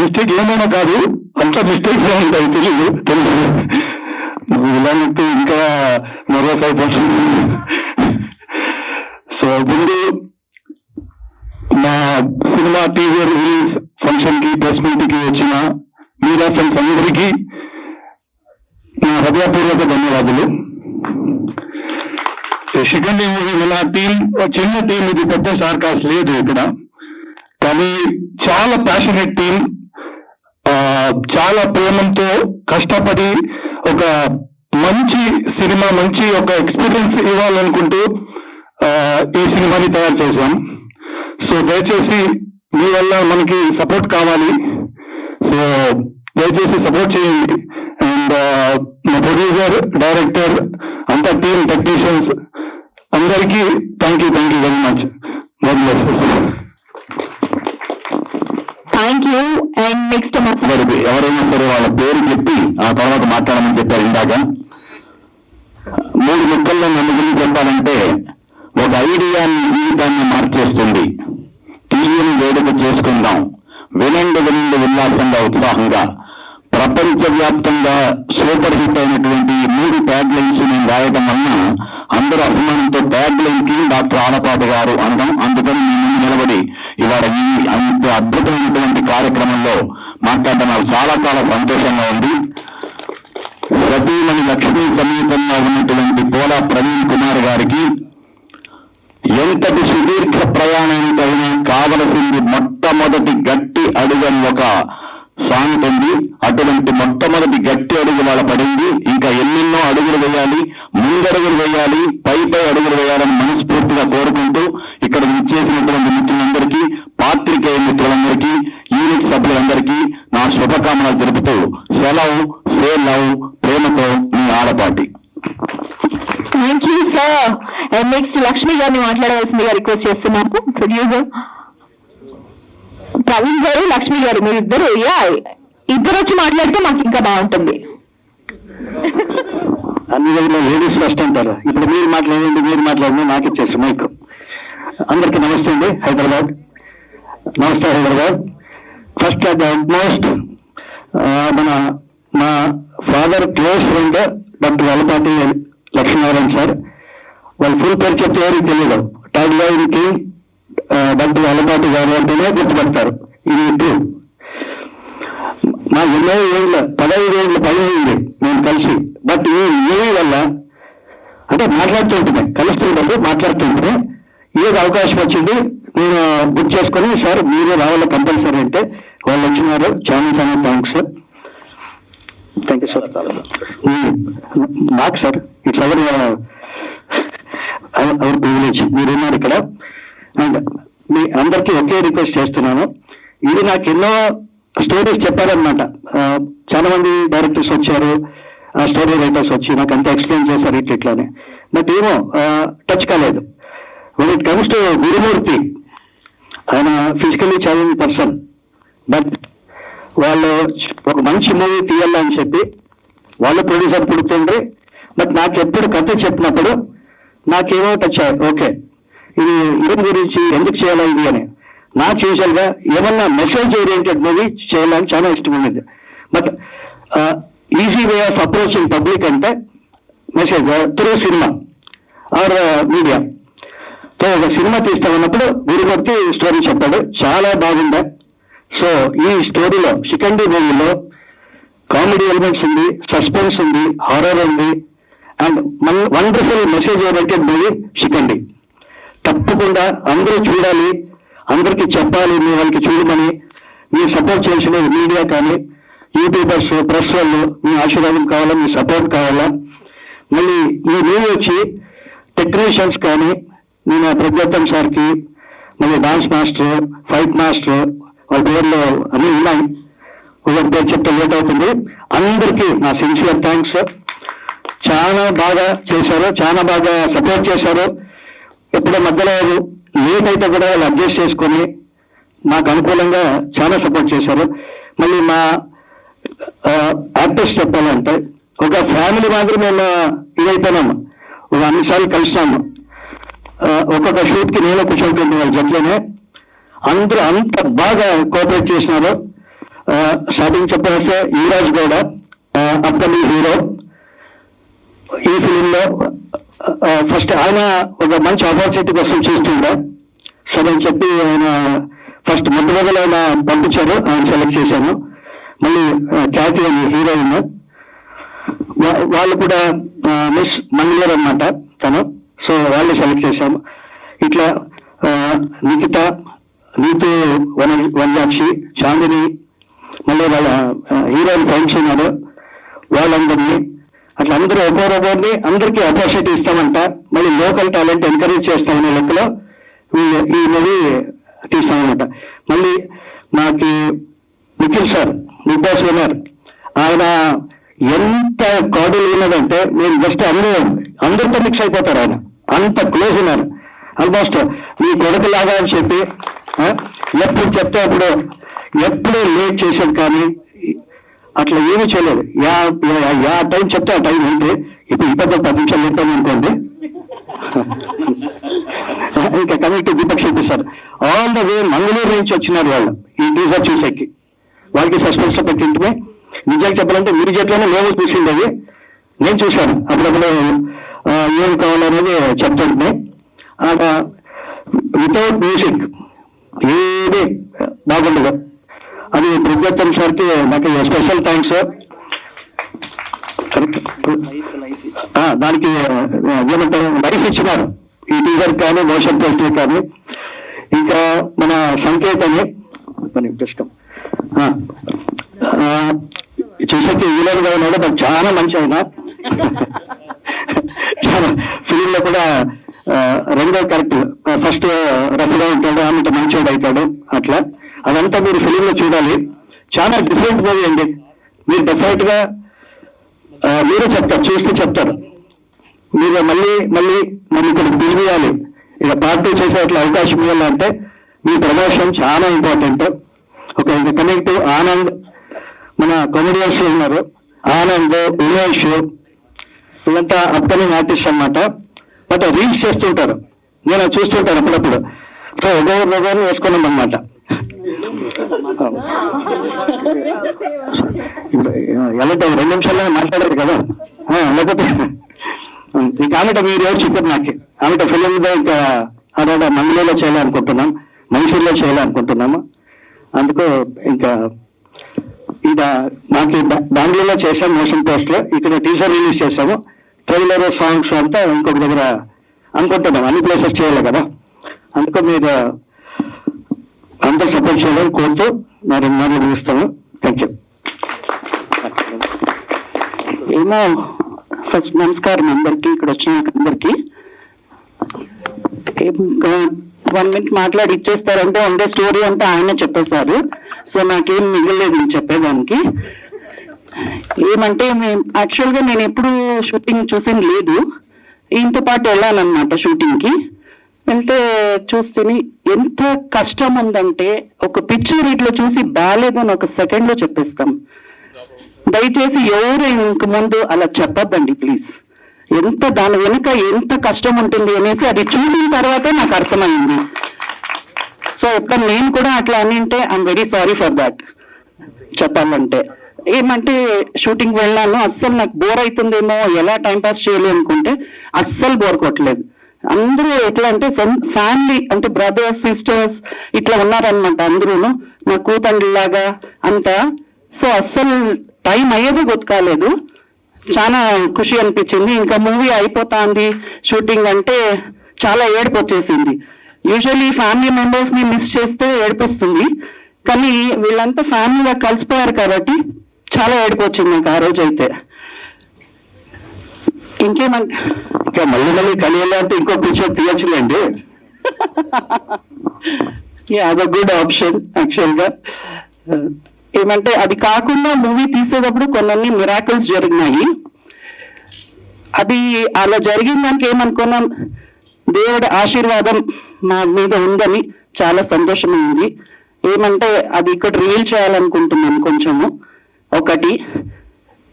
మిస్టేక్ ఏమైనా కాదు, అంత మిస్టేక్స్ ఉంటాయి తెలుగు ఇలా ఇంకా నర్వస్ అయిపోతుంది. సో ముందు నా సినిమా టీజర్ రిలీజ్ ఫంక్షన్ కి, ప్రెస్ మీట్ కి వచ్చిన మీడియా ఫ్రెండ్స్ అందరికీ నా హృదయపూర్వక ధన్యవాదాలు. సెకండ్ మూవీ నా టీం చిన్న టీం, ఇది పెద్ద సార్కాస్ లేదు ఇక్కడ, కానీ చాలా ప్యాషనేట్ టీం, చాలా ప్రేమంతో కష్టపడి ఒక మంచి సినిమా, మంచి ఒక ఎక్స్పీరియన్స్ ఇవ్వాలనుకుంటూ ఈ సినిమాని తయారు చేశాం. సో దయచేసి మీ వల్ల మనకి సపోర్ట్ కావాలి. సో దయచేసి సపోర్ట్ చేయండి. అండ్ మా ప్రొడ్యూసర్, డైరెక్టర్, అంతా టీమ్, టెక్నీషియన్స్ అందరికీ thank you very much. God bless. Thank you. And next ఎవరైనా సరే వాళ్ళ పేరు చెప్పి ఆ తర్వాత మాట్లాడమని చెప్పారు ఇందాక. 3 ముక్కల్లో నన్ను గురించి చెప్పాలంటే, ఒక ఐడియాని జీవితాన్ని మార్చేస్తుంది. టీవీని వేడుక చేసుకుందాం, వినండి ఉల్లాసంగా, ఉత్సాహంగా. ప్రపంచవ్యాప్తంగా సూపర్ హిట్ అయినటువంటి 3 ట్యాగ్ లైన్స్ నేను రాయడం వలన అందరూ అభిమానంతో ట్యాగ్ లైన్ కి డాక్టర్ ఆలపాటి గారు అనడం, అందుకని మీ ముందు నిలబడి ఇవాళ ఈ అంత అద్భుతమైనటువంటి కార్యక్రమంలో మాట్లాడడం నాకు చాలా సంతోషంగా ఉంది. సతీమణి లక్ష్మీ సమీపంలో ఉన్నటువంటి పోలా ప్రవీణ్ కుమార్ గారికి ఎంతటి సుదీర్ఘ ప్రయాణానికైనా కావలసింది మొట్టమొదటి గట్టి అడుగని ఒక సాంగ్ ఉంది. అటువంటి మొట్టమొదటి గట్టి అడుగు వాళ్ళ పడింది. ఇంకా ఎన్నెన్నో అడుగులు వేయాలి, ముందడుగులు వేయాలి, పై అడుగులు వేయాలని మనస్ఫూర్తిగా కోరుకుంటూ ఇక్కడ విచ్చేసినటువంటి మిత్రులందరికీ, పాత్రికేయ మిత్రులందరికీ, యూనిట్ సభ్యులందరికీ నా శుభకామనలు తెలుపుతూ సెలవు. సే లవ్, ప్రేమతో మీ Alapati. Thank you sir. And next Lakshmi గారిని మాట్లాడవలసిందిగా రిక్వెస్ట్ చేస్తున్నాము. ప్రొడ్యూసర్ ప్రవీణ్ గారు, లక్ష్మి గారు, మీరు ఇద్దరు వచ్చి మాట్లాడితే మాకు ఇంకా బాగుంటుంది. అన్ని దగ్గర లేడీస్ ఫస్ట్ అంటారు. ఇప్పుడు మీరు మాట్లాడండి, నాకు ఇచ్చేసి మైక్. అందరికీ నమస్తే అండి. హైదరాబాద్. ఫస్ట్ అట్ మోస్ట్ మా father close friend doctor Vallapati Lakshminarayana sir. వాళ్ళ ఫుల్ పేరు చెప్తే ఎవరికి తెలియదు. ట్యాగ్ లైన్ కి డాక్టర్ వల్లపాటి గారు అంటేనే గుర్తుపడతారు. ఇది ట్రూ. మా 15 ఏళ్ళు పైన నేను కలిసి. బట్ ఈ వల్ల అంటే మాట్లాడుతుంటే ఏది అవకాశం వచ్చింది నేను బుక్ చేసుకొని, సార్ మీరే రావాలి కంపల్సరీ అంటే వాళ్ళు వచ్చినారు. చాలా thanks sir. Thank you sir. నాకు సార్ ఇట్స్ అవర్ ప్రివిలేజ్. మీరున్నారు ఇక్కడ. అండ్ మీ అందరికీ ఒకే రిక్వెస్ట్ చేస్తున్నాను. ఇది నాకు ఎన్నో స్టోరీస్ చెప్పారనమాట. చాలా మంది డైరెక్టర్స్ వచ్చారు, స్టోరీ రైటర్స్ వచ్చి నాకు అంతా ఎక్స్ప్లెయిన్ చేశారు ఇట్లానే. బట్ ఏమో టచ్ కాలేదు. when it comes to గురుమూర్తి, ఆయన ఫిజికల్లీ ఛాలెంజ్ పర్సన్. బట్ వాళ్ళు ఒక మంచి మూవీ తీయాలని చెప్పి వాళ్ళు ప్రొడ్యూసర్ పుడుతుండ్రి. బట్ నాకు ఎప్పుడు కథ చెప్పినప్పుడు నాకేమో టచ్ అయ్యాయి. ఓకే, ఇది గురించి ఎందుకు చేయాలి ఇది అని. నాకు యూజువల్గా ఏమన్నా మెసేజ్ ఓరియంటెడ్ మూవీ చేయాలని చాలా ఇష్టం ఉండేది. But easy way of approaching public అంటే message through cinema or media. So ఒక సినిమా తీస్తామన్నప్పుడు గురుమూర్తి స్టోరీ చెప్పాడు, చాలా బాగుందా. సో ఈ స్టోరీలో శిఖండి మూవీలో కామెడీ ఎలిమెంట్స్ ఉంది, సస్పెన్స్ ఉంది, హారర్ ఉంది, and wonderful message oriented movie Shikandi. తప్పకుండా అందరూ చూడాలి, అందరికీ చెప్పాలి, మీ వాళ్ళకి చూడమని. మీరు సపోర్ట్ చేసిన మీడియా కానీ, యూట్యూబర్స్, ప్రెస్ వాళ్ళు మీ ఆశీర్వాదం కావాలా, మీ సపోర్ట్ కావాలా. మళ్ళీ ఈ మూవీ వచ్చి టెక్నీషియన్స్ కానీ, నేను ప్రజ్ఞోత్తం సార్కి, మళ్ళీ డాన్స్ మాస్టర్, ఫైట్ మాస్టర్, వాళ్ళ పేర్లు అన్నీ ఉన్నాయి. ఒకరి పేరు చెప్తే లేట్ అవుతుంది. అందరికీ నా సిన్సియర్ థ్యాంక్స్. చాలా బాగా చేశారు, చాలా బాగా సపోర్ట్ చేశారు. ఎప్పుడో మధ్యలో లేట్ అయితే కూడా వాళ్ళు అడ్జస్ట్ చేసుకొని నాకు అనుకూలంగా చాలా సపోర్ట్ చేశారు. మళ్ళీ మా యాక్టర్స్ చెప్పాలంటే ఒక ఫ్యామిలీ మాదిరి మేము ఇదైపోయినాము. ఒక అన్నిసార్లు కలిసినాము. ఒక్కొక్క షూట్కి నేను కూర్చోంటుంది వాళ్ళ జట్లోనే. అందరూ అంత బాగా కోఆపరేట్ చేసినారు. స్టార్టింగ్ చెప్పేస్తే యువరాజ్ గౌడ అప్కమింగ్ హీరో. ఈ ఫిలింలో ఫస్ట్ ఆయన ఒక మంచి ఆపర్చునిటీ కోసం చూస్తుండే. సరే అని చెప్పి ఆయన ఫస్ట్ మొదలు ఆయన పంపించారు, ఆయన సెలెక్ట్ చేశాను. మళ్ళీ ఖ్యాతి అని హీరోయిన్, వాళ్ళు కూడా మిస్ మంగళూరు అన్నమాట తను. సో వాళ్ళు సెలెక్ట్ చేశాము. ఇట్లా నిఖిత, నీతు వనజాక్షి, చాందిని, మళ్ళీ వాళ్ళ హీరోయిన్ ఫ్రెండ్స్ ఉన్నారు, వాళ్ళందరినీ అట్లా అందరూ ఒక్కొక్కరిని అందరికీ ఆపర్చునిటీ ఇస్తామంట. మళ్ళీ లోకల్ టాలెంట్ ఎంకరేజ్ చేస్తామనే లెక్కలో ఈ మూవీ తీస్తామన్నమాట. మళ్ళీ మాకి Nikhil sir Bigg Boss winner, ఆయన ఎంత కాడీలు ఉన్నదంటే నేను జస్ట్ అందరితో మిక్స్ అయిపోతారు. ఆయన అంత క్లోజ్ ఉన్నారు. ఆల్మోస్ట్ మీ కొడుకు లాగా అని చెప్పి ఎప్పుడు చెప్తే అప్పుడు ఎప్పుడూ లేట్ చేసేది కానీ అట్లా ఏమీ చేయలేదు. యా టైం చెప్తే ఆ టైం ఏంటి, ఇప్పుడు ఇబ్బంది 10 నిమిషాలు లేట్ అనుకోండి. ఇంకా committee Deepak Shetty sir all the way Mangaluru నుంచి వచ్చినారు వాళ్ళు ఈ టీజర్ చూసేకి. వాళ్ళకి సస్పెన్స్ లో పెట్టింటే నిజాలు చెప్పాలంటే మీరు చెట్లోనే మేము చూసిండేది, నేను చూశాను. అప్పుడప్పుడు ఏం కావాలనేది చెప్తుంటే వితౌట్ మ్యూజిక్ ఏది బాగుండదు. అది బృహత్తమ్ సార్కి నాకు స్పెషల్ థ్యాంక్స్. దానికి ఏమంటారు లైఫ్ ఇచ్చినారు ఈ టీజర్ కానీ మోషన్ పోస్టర్ కానీ. ఇంకా మన సంకేత్ అని మన ఇష్టం చూసేకి విలన్గా ఉన్నాడు, బట్ చాలా మంచి ఆయన. చాలా ఫిలింలో కూడా రెండో క్యారెక్టర్ ఫస్ట్ రఫ్గా ఉంటాడు, ఆమె మంచివాడు అవుతాడు. అట్లా అదంతా మీరు ఫిలింలో చూడాలి. చాలా డిఫరెంట్ మూవీ అండి. మీరు డెఫినెట్ గా మీరే చెప్తారు, చూస్తే చెప్తారు. మీరు మళ్ళీ మళ్ళీ మళ్ళీ ఇక్కడ పిలిపియాలి, ఇక పార్టీ చేసే అట్లా అవకాశం ఇవ్వాలంటే మీ ప్రమోషన్ చాలా ఇంపార్టెంట్. ఒక కనెక్ట్ ఆనంద్, మన కామెడియన్స్ ఉన్నారు, ఆనంద్, ఉమేష్, వీళ్ళంతా అప్కమింగ్ ఆర్టిస్ట్ అన్నమాట. బట్ రీల్స్ చేస్తుంటారు, నేను చూస్తుంటాను అప్పుడప్పుడు. సో ఒకరిని వేసుకున్నాం అనమాట. ఎలాంటి 2 నిమిషాల్లో మాట్లాడారు కదా. లేకపోతే ఇంకా ఆమెట మీరు ఎవరు చెప్పారు నాకు. ఆమెట ఫిలింలో ఇంకా అదే మంగళూరులో చేయాలనుకుంటున్నాం, మైసూరులో చేయాలనుకుంటున్నాము. అందుకు ఇంకా ఇక మాకు బెంగళూరులో చేసాం మోషన్ పోస్ట్, ఇక్కడ టీజర్ రిలీజ్ చేసాము. ట్రైలర్ సాంగ్స్ అంతా ఇంకొక దగ్గర అనుకుంటున్నాం, అన్ని ప్లేసెస్ చేయాలి కదా. అందుకు మీరు అందరూ సపోర్ట్ చేయాలని కోరుతూ నా 2 మాటలు ముగిస్తాను. Thank you. ఏమో ఫస్ట్ నమస్కారం అందరికి, ఇక్కడ వచ్చిన అందరికి. 1 minute మాట్లాడి ఇచ్చేస్తారంటే ఉండే స్టోరీ అంతా ఆయన చెప్పేశారు. సో నాకేం మిగలేదు నేను చెప్పేదానికి. ఏమంటే యాక్చువల్గా నేను ఎప్పుడు షూటింగ్ చూసింది లేదు, ఈయనతో పాటు వెళ్ళానమాట షూటింగ్కి. వెళ్తే చూస్తేనే ఎంత కష్టం ఉందంటే ఒక పిక్చర్ ఇట్లా చూసి బాగాలేదు అని ఒక సెకండ్లో చెప్పేస్తాం. దయచేసి ఎవరు ఇంక ముందు అలా చెప్పొద్దండి ప్లీజ్. ఎంత దాని వెనుక ఎంత కష్టం ఉంటుంది అనేసి అది చూసిన తర్వాతే నాకు అర్థమైంది. సో ఎప్పుడు నేను కూడా అట్లా అని ఉంటే I'm very sorry for that. చెప్పాలంటే ఏమంటే షూటింగ్ వెళ్ళాను, అస్సలు నాకు బోర్ అవుతుందేమో, ఎలా టైంపాస్ చేయాలి అనుకుంటే అస్సలు బోర్ కొట్టలేదు. అందరూ ఎట్లా అంటే ఫ్యామిలీ అంటే బ్రదర్స్ సిస్టర్స్ ఇట్లా ఉన్నారనమాట అందరూ, నా కూతండ్రిలాగా అంతా. సో అస్సలు టైం అయ్యేది గుర్తుకాలేదు, చాలా ఖుషి అనిపించింది. ఇంకా మూవీ అయిపోతుంది షూటింగ్ అంటే చాలా ఏడుపు వచ్చేసింది. యూజువల్లీ ఫ్యామిలీ మెంబర్స్ ని మిస్ చేస్తే ఏడుపొస్తుంది, కానీ వీళ్ళంతా ఫ్యామిలీగా కలిసిపోయారు కాబట్టి చాలా ఏడుపు వచ్చింది నాకు ఆ రోజు అయితే. ఇంకేమంటే ఇంకా మళ్ళీ మళ్ళీ కలియాలంటే ఇంకో పిక్చర్ తీయచ్చులేండి. అదొక గుడ్ ఆప్షన్ యాక్చువల్గా. ఏమంటే అది కాకుండా మూవీ తీసేటప్పుడు కొన్ని మిరాకిల్స్ జరిగినాయి. అది అలా జరిగిన దానికి ఏమనుకున్నాం, దేవుడి ఆశీర్వాదం మా మీద ఉందని చాలా సంతోషమైంది. ఏమంటే అది ఇక్కడ రివీల్ చేయాలనుకుంటున్నాను కొంచెము. ఒకటి,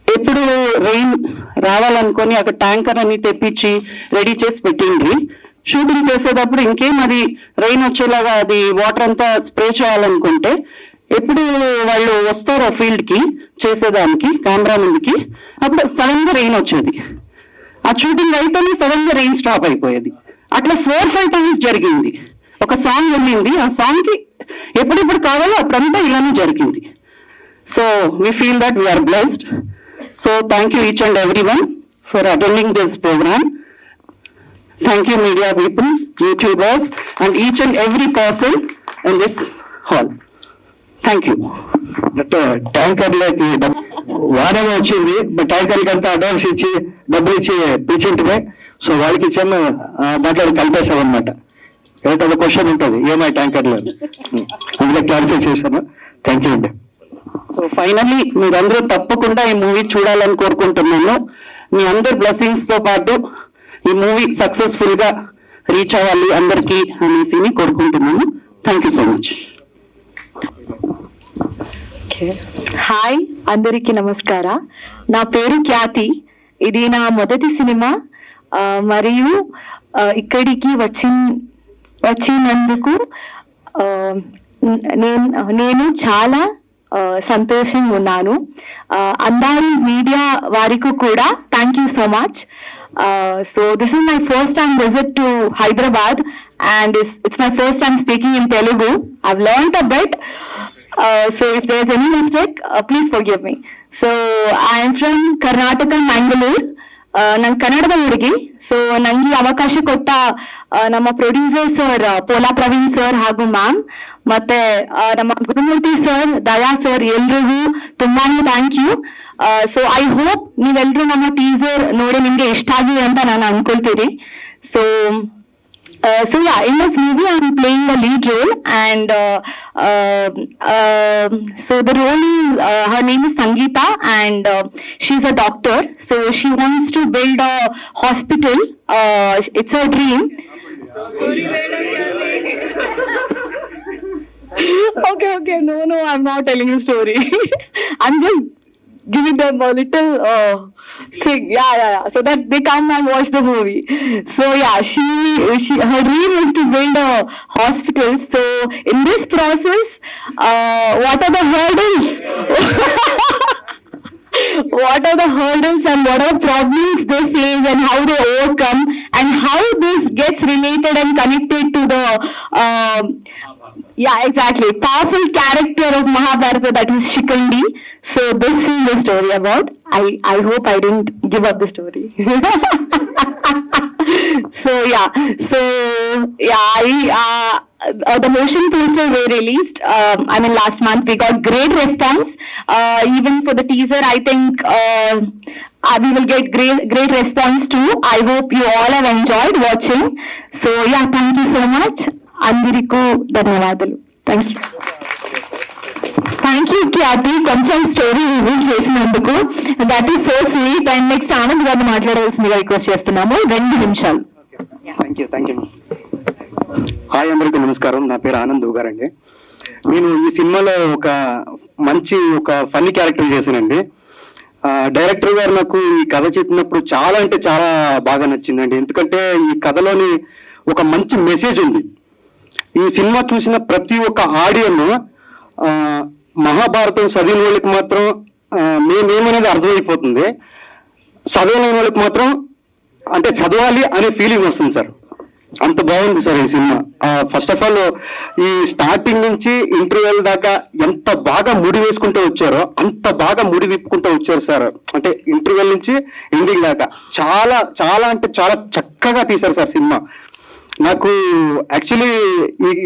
ఎప్పుడు రెయిన్ రావాలనుకొని అక్కడ ట్యాంకర్ అని తెప్పించి రెడీ చేసి పెట్టిండ్రి. షూటింగ్ చేసేటప్పుడు ఇంకేం అది రెయిన్ వచ్చేలాగా అది వాటర్ అంతా స్ప్రే చేయాలనుకుంటే ఎప్పుడు వాళ్ళు వస్తారో ఫీల్డ్ కి చేసేదానికి కెమెరా ముందుకి, అప్పుడు సడన్ గా రెయిన్ వచ్చేది. ఆ షూటింగ్ అయితేనే సడన్ గా రెయిన్ స్టాప్ అయిపోయేది. అట్లా 4-5 టైమ్స్ జరిగింది. ఒక సాంగ్ వెళ్ళింది, ఆ సాంగ్ కి ఎప్పుడెప్పుడు కావాలో అప్పుడంతా ఇలానే జరిగింది. So we feel that we are blessed. So thank you each and everyone for attending this program. Thank you media people, YouTubers and each and every person in this hall. Thank you. ట్యాంకర్లకి వాడే వచ్చింది, but ట్యాంకర్లకి అంతా advance ఇచ్చి డబ్బులు ఇచ్చి పిలిచింటే, so వాళ్ళకి ఇచ్చాము, దాంట్లో కలిపేసాం అనమాట. ఏంటో ఒక క్వశ్చన్ ఉంటుంది ఏమై ట్యాంకర్లు అందుకే క్లారిఫై చేశాను. థ్యాంక్ యూ అండి. సో ఫైనల్లీ మీరందరూ తప్పకుండా ఈ మూవీ చూడాలని కోరుకుంటున్నాను. మీ అందరి బ్లెస్సింగ్స్ తో పాటు ఈ మూవీ సక్సెస్ఫుల్ గా రీచ్ అవ్వాలి అందరికీ అనేసి కోరుకుంటున్నాను. Thank you so much. Hi, అందరికీ నమస్కార. నా పేరు ఖ్యాతి. ఇది నా మొదటి సినిమా. మరియు ఇక్కడికి వచ్చినందుకు నేను చాలా సంతోషంగా ఉన్నాను. అందరి మీడియా వారికి కూడా thank you so much. So this is my first time visit to Hyderabad, and it's my first time speaking in Telugu. I've learned a bit, so if there's any mistake, please forgive me. So I am from Karnataka, Mangalore. ನಾನು ಕನ್ನಡದ ಹುಡುಗಿ. So ನಂಗೆ ಅವಕಾಶ ಕೊಟ್ಟ ನಮ್ಮ producer sir ಪೋಲಾ Praveen sir ಹಾಗೂ ma'am, ಮತ್ತೆ ನಮ್ಮ ಗುರುಮೂರ್ತಿ ಸರ್, ದಯಾ ಸರ್, ಎಲ್ರಿಗೂ ತುಂಬಾನೇ thank you. So I hope ನೀವೆಲ್ಲರೂ ನಮ್ಮ ಟೀಸರ್ ನೋಡಿ ನಿಮ್ಗೆ ಇಷ್ಟ ಆಗಿದೆ ಅಂತ ನಾನು ಅನ್ಕೊಳ್ತೀನಿ. So yeah, in this movie I'm playing the lead role, and so the role is her name is Sangeeta, and she's a doctor. So she wants to build a hospital. It's her dream. Okay, no, I'm not telling you story. I'm just giving them a little thing, yeah, so that they come and watch the movie. So yeah, she her dream is to build a hospital. So in this process, what are the hurdles? What are the hurdles and what are the problems they face and how they overcome, and how this gets related and connected to the yeah, exactly, powerful character of Mahabharata, that is Shikandi. So this is the story about. I hope I didn't give up the story. So the motion poster were released. Last month we got great response. Even for the teaser, I think we will get great response too. I hope you all have enjoyed watching. So yeah, thank you so much. అందరికీ ధన్యవాదాలు. Thank you ఖ్యాతి, కొంచెం story reveal చేసినందుకు. That is so sweet. And next Anand గారిని మాట్లాడవలసిందిగా request చేస్తున్నాము. 2 నిమిషాలు. Thank you. Hi, అందరికీ నమస్కారం. నా పేరు ఆనంద్ గారండి. నేను ఈ సినిమాలో ఒక ఫన్నీ క్యారెక్టర్ చేశానండి. డైరెక్టర్ గారు నాకు ఈ కథ చెప్పినప్పుడు చాలా అంటే చాలా బాగా నచ్చిందండి. ఎందుకంటే ఈ కథలోని ఒక మంచి మెసేజ్ ఉంది. ఈ సినిమా చూసిన ప్రతి ఒక్క ఆడియన్ మహాభారతం చదివిన వాళ్ళకి మాత్రం మేమేమనేది అర్థమైపోతుంది, చదవలేని వాళ్ళకి మాత్రం అంటే చదవాలి అనే ఫీలింగ్ వస్తుంది సార్. అంత బాగుంది సార్ ఈ సినిమా. ఫస్ట్ ఆఫ్ ఆల్ ఈ స్టార్టింగ్ నుంచి ఇంటర్వ్యూల దాకా ఎంత బాగా ముడి వేసుకుంటూ వచ్చారో అంత బాగా ముడి విప్పుకుంటూ వచ్చారు సార్. అంటే ఇంటర్వ్యూల నుంచి ఎండింగ్ దాకా చాలా చాలా అంటే చాలా చక్కగా తీశారు సార్ సినిమా. నాకు యాక్చువల్లీ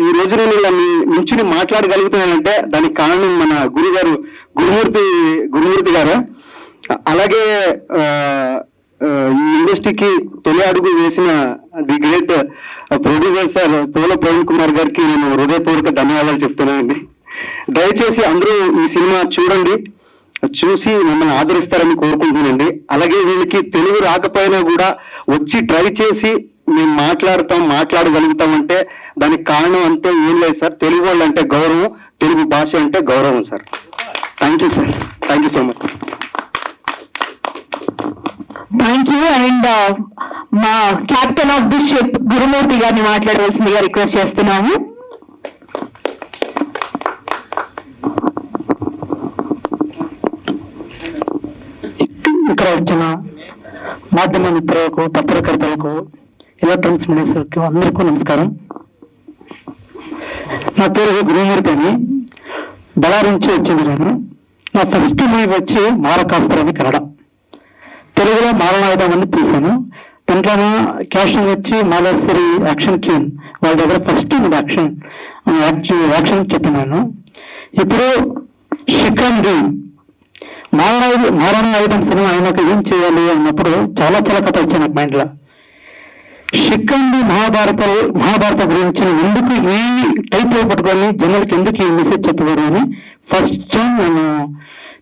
ఈ రోజు నేను ఇలా నుంచుని మాట్లాడగలుగుతున్నానంటే దానికి కారణం మన గురుమూర్తి గారు. అలాగే ఈ ఇండస్ట్రీకి తొలి అడుగు వేసిన ది గ్రేట్ ప్రొడ్యూసర్ సార్ పోల ప్రవీణ్ కుమార్ గారికి నేను హృదయపూర్వక ధన్యవాదాలు చెప్తున్నానండి. దయచేసి అందరూ ఈ సినిమా చూడండి, చూసి మమ్మల్ని ఆదరిస్తారని కోరుకుంటున్నానండి. అలాగే వీళ్ళకి తెలుగు రాకపోయినా కూడా వచ్చి ట్రై చేసి మేము మాట్లాడగలుగుతామంటే దానికి కారణం అంతే ఏం లేదు సార్, తెలుగు వాళ్ళు అంటే గౌరవం, తెలుగు భాష అంటే గౌరవం sir. Thank you sir. Thank you so much. Thank you. And మా కెప్టెన్ ఆఫ్ ది షిప్ గురుమూర్తి గారిని మాట్లాడవలసిందిగా రిక్వెస్ట్ చేస్తున్నాము. ఇక్కడ వచ్చిన మాధ్యమ మిత్రులకు, పత్రికర్తలకు, ఎలక్ట్రానిక్స్ మీడియాకు అందరికీ నమస్కారం. నా పేరు గురుమూర్తి అని, బళ్ళారి నుంచి వచ్చింది నేను. నా ఫస్ట్ మూవీ వచ్చి మారకాస్త్ర అని కన్నడ, తెలుగులో మారణాయుధం అని తీశాను. దాంట్లో క్యాస్టింగ్ వచ్చి మాలేశ్వరి యాక్షన్ క్యూన్ వాళ్ళ దగ్గర ఫస్ట్ యాక్షన్ చెప్పినాను. ఇప్పుడు శిఖండి మారణాయుధం సినిమా అయినాక ఏం చేయాలి అన్నప్పుడు చాలా కథ వచ్చాయి నాకు మైండ్లో. శిఖండి మహాభారత గురించి ఎందుకు ఈ టైటిల్ పట్టుకొని జనాలకి ఎందుకు ఈ మెసేజ్ చెప్పగలరు అని ఫస్ట్ టైం నేను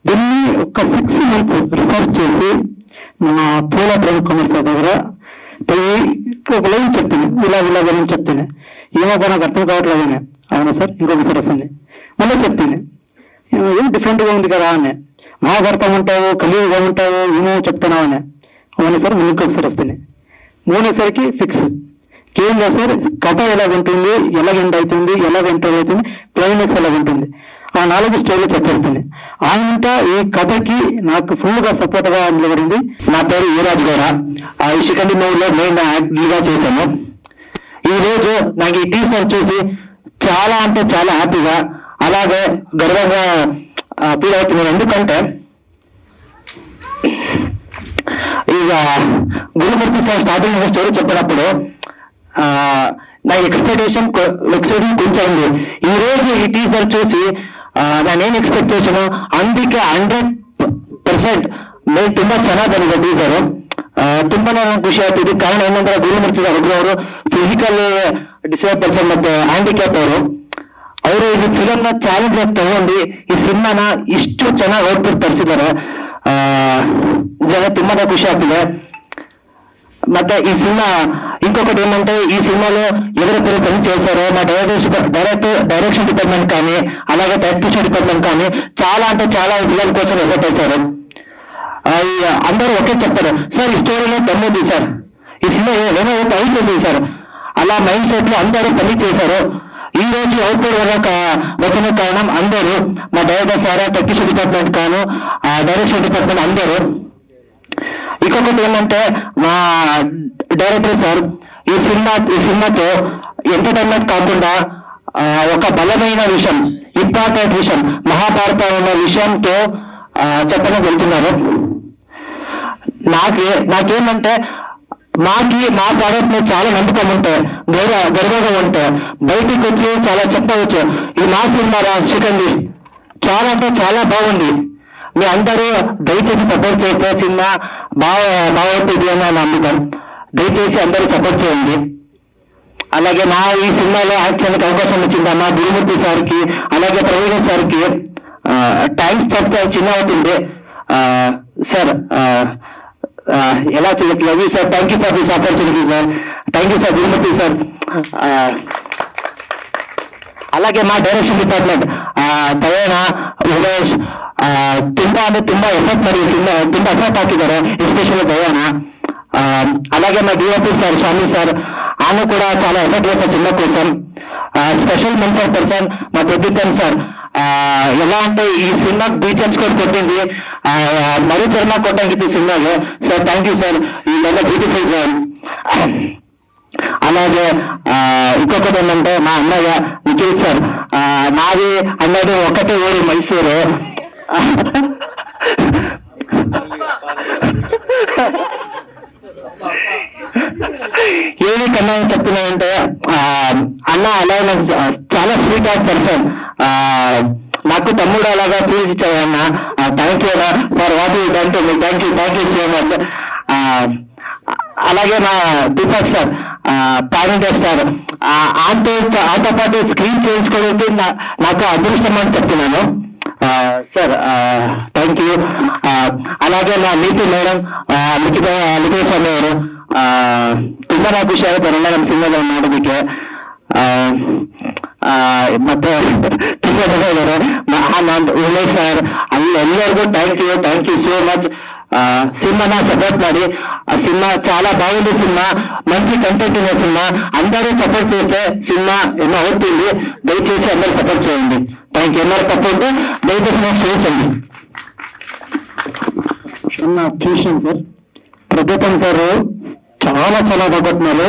దీన్ని ఒక 6 months రీసెర్చ్ చేసి మన పూల ప్రేమ్ కుమార్ సార్ దగ్గర పోయి ఒక లైన్ చెప్తాను, ఇలా గురించి చెప్తాను. ఏమో నాకు అర్థం కావట్లేదని. అవునా సార్, ఇంకొకసారి వస్తుంది మళ్ళీ చెప్తాను, ఏం డిఫరెంట్గా ఉంది కదా అని. మహాభారతం ఉంటావు, కలియుగా ఉంటావు, ఏమో చెప్తున్నావు అని. అవునా సార్, మళ్ళీ ఇంకొకసారి వస్తుంది. మూడోసరికి ఫిక్స్ ఏం లేదు సార్, కథ ఎలాగుంటుంది, ఎలాగ ఎండ్ అవుతుంది, ఎలాగ ఎంటర్ అవుతుంది, క్లైమాక్స్ ఎలాగుంటుంది, ఆ 4 స్టోరీలు చెప్పేస్తుంది. ఆయనంతా ఈ కథకి నాకు ఫుల్గా సపోర్ట్గా నిలబడింది. నా పేరు యువరాజ్ గౌడ. ఆ శిఖండి మూవీలో నేను యాక్టివ్గా చేశాను. ఈ రోజు నాకు ఈ టీజర్ చూసి చాలా అంటే చాలా హ్యాపీగా, అలాగే గర్వంగా ఫీల్ అవుతున్నాను. ఎందుకంటే ఇక గురుమూర్తి సార్ స్టార్టింగ్ ఒక స్టోరీ చెప్పినప్పుడు నా ఎక్స్పెక్టేషన్ కొంచెం ఉంది. ఈ రోజు ఈ టీజర్ చూసి ನಾನೇನು ಎಕ್ಸ್ಪೆಕ್ಟೇಷನು ಅದಕ್ಕೆ 100% నేను ತುಂಬಾ ಚೆನ್ನಾಗಿ ಬಂದಿದೆ ಟೀಸರು. ತುಂಬಾನೇ ನನಗೆ ಖುಷಿ ಆಗ್ತಿದೆ. ಕಾರಣ ಏನಂದ್ರೆ ಗುರುಮೂರ್ತಿ ಅವರು ಫಿಸಿಕಲ್ ಡಿಸೇಬಲ್ ಪರ್ಸನ್ ಮತ್ತೆ ಹ್ಯಾಂಡಿಕ್ಯಾಪ್ ಅವರು ಈ ಫಿಲಮ್ ನ ಚಾಲೆಂಜ್ ಆಗಿ ತಗೊಂಡು ಈ ಸಿನಿಮಾನ ಇಷ್ಟು ಚೆನ್ನಾಗಿ ಔಟ್ಪುಟ್ ತರಿಸಿದ್ದಾರೆ. ಜನ ತುಂಬಾನೇ ಖುಷಿ ಆಗ್ತಿದೆ. ಮತ್ತೆ ఈ సినిమా ఇంకొకటి ఏమంటే ఈ సినిమాలో ఎవరెవరు పని చేశారో మా డైరెక్షన్ డిపార్ట్మెంట్ కానీ అలాగే టెక్నీషియన్ డిపార్ట్మెంట్ కానీ చాలా అంటే చాలా పిల్లల కోసం ఎఫర్ట్ చేశారు. అందరూ ఒకే చెప్తారు, సార్ ఈ స్టోరీలో దమ్ముంది సార్, ఈ సినిమా ఏమో అవుతుంది సార్. అలా మైండ్ సెట్ లో అందరూ పని చేశారు. ఈ రోజు అవుట్పుట్ వచ్చిన కారణం అందరూ మా డైరెక్టర్ సార్, టెక్నీషియన్ డిపార్ట్మెంట్ కాను డైరెక్షన్ డిపార్ట్మెంట్ అందరూ. ఇంకొకటి ఏంటంటే మా డైరెక్టర్ సార్ ఈ సినిమాతో ఎంటర్టైన్మెంట్ కాకుండా ఒక బలమైన విషయం, ఇంపార్టెంట్ విషయం, మహాభారతం అనే విషయంతో చెప్పడం వెళ్తున్నారు. నాకేమంటే మా ప్రాడక్ట్ మీద చాలా నమ్మకం ఉంటే, గర్వంగా ఉంటే బయటికి వచ్చి చాలా చెప్పవచ్చు, ఇది మా సినిమా శిఖండి చాలా అంటే చాలా బాగుంది, మీ అందరూ దయచేసి సపోర్ట్ చేస్తే సినిమా బాగుంటుంది అని నా నమ్మకం. దయచేసి అందరూ సపోర్ట్ చేయండి. అలాగే నా ఈ సినిమాలో యాక్ట్ చేయడానికి అవకాశం వచ్చింది మా గురుమూర్తి సార్కి అలాగే ప్రవీణ్ సార్కి థ్యాంక్స్ చెప్తే చిన్న అవుతుంది. సార్ ఎలా చేయొచ్చు, love you sir, thank you for this opportunity sir, thank you sir Gurumurthy sir. అలాగే మా డైరెక్షన్ డిపార్ట్మెంట్ ದಯಾನ ಉಮೇಶ್ ತುಂಬಾ ಅಂದ್ರೆ ತುಂಬಾ ಎಫರ್ಟ್ ಮಾಡಿ ತುಂಬಾ ಎಫರ್ಟ್ ಹಾಕಿದ್ದಾರೆ, ಎಸ್ಪೆಷಲಿ ದಯಾನ. అలాగే మా డిఓపి సార్ స్వామి సార్, ఆయన కూడా చాలా ఎఫర్ట్ చేశారు సినిమా కోసం. స్పెషల్ మెంటర్ పర్సన్ మా పెద్దితన్ సార్, ఎలా అంటే ఈ సినిమా బీజెమ్స్ కూడా కొట్టింది, మరో సినిమా కొట్టడానికి సినిమాలో. సార్ థ్యాంక్ యూ సార్, ఈ బ్యూటిఫుల్ సార్. అలాగే ఇంకొకటి ఏంటంటే మా అన్నయ్య నిఖిల్ సార్, నాది అన్నది ఒకటే ఊరు మైసూరు. ఏమి కన్నా చెప్తున్నానంటే అన్న అలా చాలా స్వీట్ ఆఫ్ పర్సన్, నాకు తమ్ముడు అలాగా ఫీల్ ఇచ్చాడు అన్న. థ్యాంక్ యూ అన్న for what you done to me, thank you so much. అలాగే మా దీపక్ సార్, పాండే సార్, ఆతో పాటు స్క్రీన్ చేయించుకోవడానికి నాకు అదృష్టం అని చెప్తున్నాను సార్, థ్యాంక్ యూ. అలాగే మా నీతి మేడం, ಲಿಖಿತ ಸ್ವಾಮಿ ಅವರು ತುಂಬಾ ನಾವು ಖುಷಿ ಆಗುತ್ತೆ ಎಲ್ಲ ನಮ್ಮ ಸಿನಿಮಾದಲ್ಲಿ ನೋಡೋದಕ್ಕೆ. ಮತ್ತೆ ತುಂಬಾ ಜನ ಇದ್ದಾರೆ, ಆನಂದ್, ಉಮೇಶ್ ಸರ್, ಎಲ್ಲರಿಗೂ ಥ್ಯಾಂಕ್ ಯು ಸೋ మచ్. సినిమాನ సపోర్ట్ ಮಾಡಿ, ఆ సినిమా చాలా బాగుంది, సినిమా మంచి కంటెంట్ ఉన్న సినిమా, అందరూ సపోర్ట్ చేస్తే సినిమా ఎన్నో అవుతుంది. దయచేసి అందరూ సపోర్ట్ చేయండి. Thank you. ఎన్నో తప్పు ఉంటే దయచేసి నాకు క్షమించండి. చూసాను సార్, ప్రభుత్వం సార్ చాలా బాగుంటున్నారు.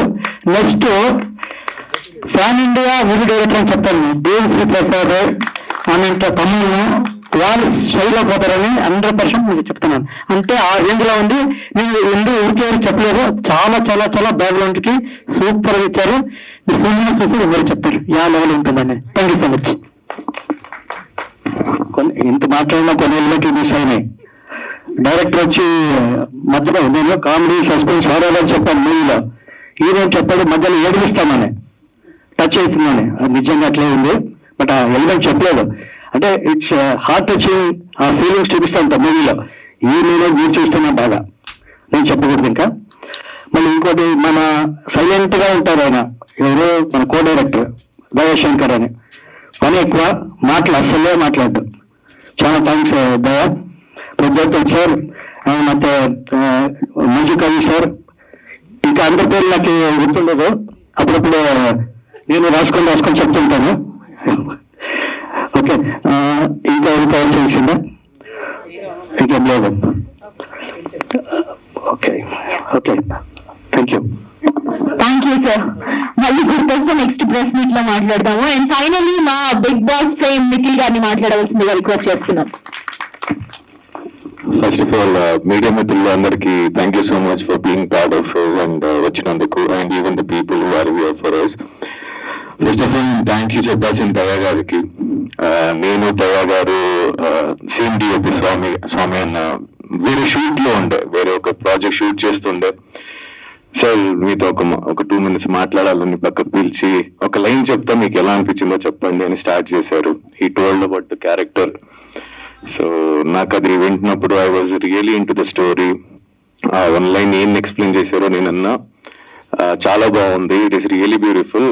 Next pan India music director అని చెప్పాను, దేవి శ్రీ ప్రసాద్ ఆమె ఇంకా తమ్ముళ్ళు వాళ్ళు శైలిలో పోతారని 100% మీకు చెప్తున్నాను. అంటే ఆ రేంజ్ లో ఉంది. నేను ఎందుకు ఊరికే చెప్పలేదు, చాలా బ్యాక్గ్రౌండ్కి సూపర్ గా ఇచ్చారు. మీరు సూచన చూసి ఎవరు చెప్తారు యా లెవెల్ ఉంటుందని. Thank you so much. ఇంత మాట్లాడినా కొన్ని ఏళ్ళకి మిస్ అయినాయి. డైరెక్టర్ వచ్చి మధ్యలో నేను కామెడీ సస్పెన్స్ హారర్ అని చెప్పాను మూవీలో. హీరో చెప్పాడు మధ్యలో ఏడిపిస్తామని, టచ్ అవుతుందని. అది నిజంగా అట్లే ఉంది, బట్ ఆ ఎలిమెంట్ చెప్పలేదు. అంటే ఇట్స్ హార్ట్ టచింగ్, ఆ ఫీలింగ్స్ చూపిస్తా ఉంటాం మూవీలో. ఈ నేను మీరు చూస్తున్నా బాగా, నేను చెప్పకూడదు ఇంకా. మళ్ళీ ఇంకోటి, మన సైలెంట్ గా ఉంటారు ఆయన, ఎవరో మన కో డైరెక్టర్ దయాశంకర్ అని. పని ఎక్కువ, మాటలు అస్సలే మాట్లాడటం. చాలా థ్యాంక్స్ దయా. ప్రొజెక్టర్ సార్, ಮತ್ತೆ మంజు కవి సార్, ఇంకా అందరి పేరు నాకు గుర్తుండదు, అప్పుడప్పుడు నేను రాసుకొని చెప్తుంటాను. ఓకే, ఇంకా ఎవరు కవర్ చేసిందా? ఇంకేం లేదు. Okay okay, thank you. Thank you sir. మళ్ళీ గుర్తొస్తే నెక్స్ట్ ప్రెస్ మీట్ లో మాట్లాడదాము. అండ్ ఫైనలీ మా బిగ్ బాస్ ఫేమ్ నిఖిల్ గారిని మాట్లాడవలసిందిగా రిక్వెస్ట్ చేస్తున్నాం. ఫస్ట్ ఆఫ్ ఆల్ మీడియా మిత్రులు అందరికీ thank you so much for being part of and వచ్చినందుకు, and even the people who are here for us. First of all thank you చెప్పాల్సిన దయా గారికి. నేను దయా గారు సేమ్ డిఓపి స్వామి అన్న వేరే షూట్ లో ఉండే, వేరే ఒక ప్రాజెక్ట్ షూట్ చేస్తుండే. సార్ మీతో ఒక 2 minutes మాట్లాడాలని పక్కకు పిలిచి ఒక లైన్ చెప్తా, మీకు ఎలా అనిపించిందో చెప్పండి అని స్టార్ట్ చేశారు. He told about the character. So నాకు అది వింటున్నప్పుడు I was really in to the story. One line ఏం ఎక్స్ప్లెయిన్ చేశారో నేనన్నా చాలా బాగుంది, ఇట్ ఈస్ రియలీ బ్యూటిఫుల్,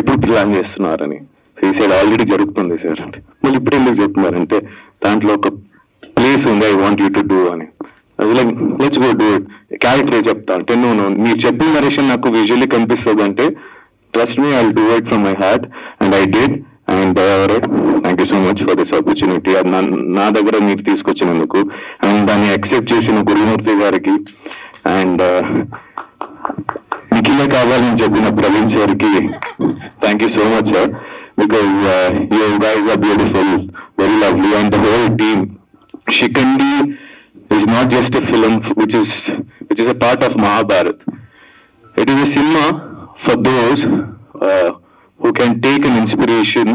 ఎప్పుడు ప్లాన్ చేస్తున్నారని. ఈ సైడ్ ఆల్రెడీ జరుగుతుంది సార్ అంటే, మళ్ళీ ఇప్పుడు ఎందుకు చెప్తున్నారంటే దాంట్లో ఒక ప్లేస్ ఉంది, I want you to do అని. అది like let's go do it. Character చెప్తా అంటే నువ్వు మీరు చెప్పిన నరేషన్ నాకు విజువల్లీ కనిపిస్తుంది అంటే trust me, I do it from my heart, and I did. And thank you so much for this opportunity. అది నా దగ్గర మీరు తీసుకొచ్చినందుకు, అండ్ దాన్ని యాక్సెప్ట్ చేసిన గురుమూర్తి గారికి, అండ్ నిఖిలే కావాలని చెప్పిన ప్రవీణ్ సార్కి thank you so much sir, because you guys are beautiful, very lovely, and the whole team. Shikandi is not just a film which is a part of Mahabharat. It is a cinema for those who can take an inspiration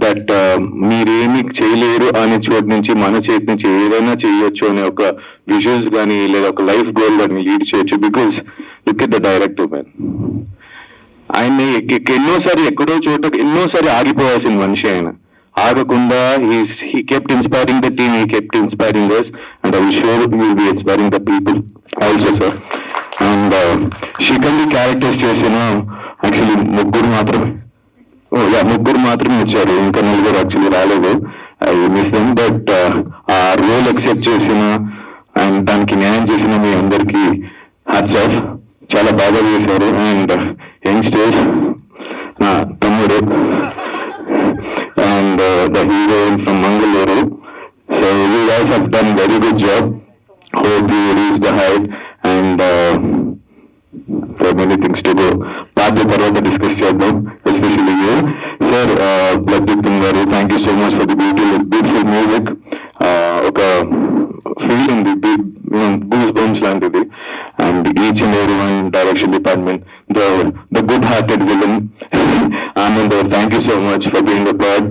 that మీరేమి చేయలేరు అనే చోటు నుంచి మన చేతి నుంచి ఏదైనా చేయొచ్చు అనే ఒక విజువల్స్ కానీ లేదా ఒక లైఫ్ గోల్ కానీ లీడ్ చేయొచ్చు. Because look at the director man, ఆయన ఎన్నోసారి ఎక్కడో చోట ఎన్నోసారి ఆగిపోవాల్సిన మనిషి. ఆయన ఆగకుండా he kept inspiring the team, he kept inspiring us, and I'm sure we will be inspiring the people also, sir. And Shikandi characters చేసిన actually ముగ్గురు మాత్రమే వచ్చారు, ఇంకా 4 యాక్చువల్లీ రాలేదు. ఐ మిస్ దెమ్, బట్ ఆ రోల్ అక్సెప్ట్ చేసిన and దానికి న్యాయం చేసిన మీ అందరికీ హ్యాట్స్ ఆఫ్, చాలా బాగా చేశారు. అండ్ యంగ్స్టర్స్, నా తమ్ముడు and the heroine from Mangalore. So you guys have done very good job. Hope you reach the height, and there are many things to go. Part of the discuss cheyadam, especially you, sir. Blabdipin garu, thank you so much for the beautiful music. Oka feel in the big, goosebumps lantidi, and each and everyone, direction department, the good-hearted villain. Anand, thank you so much for being a part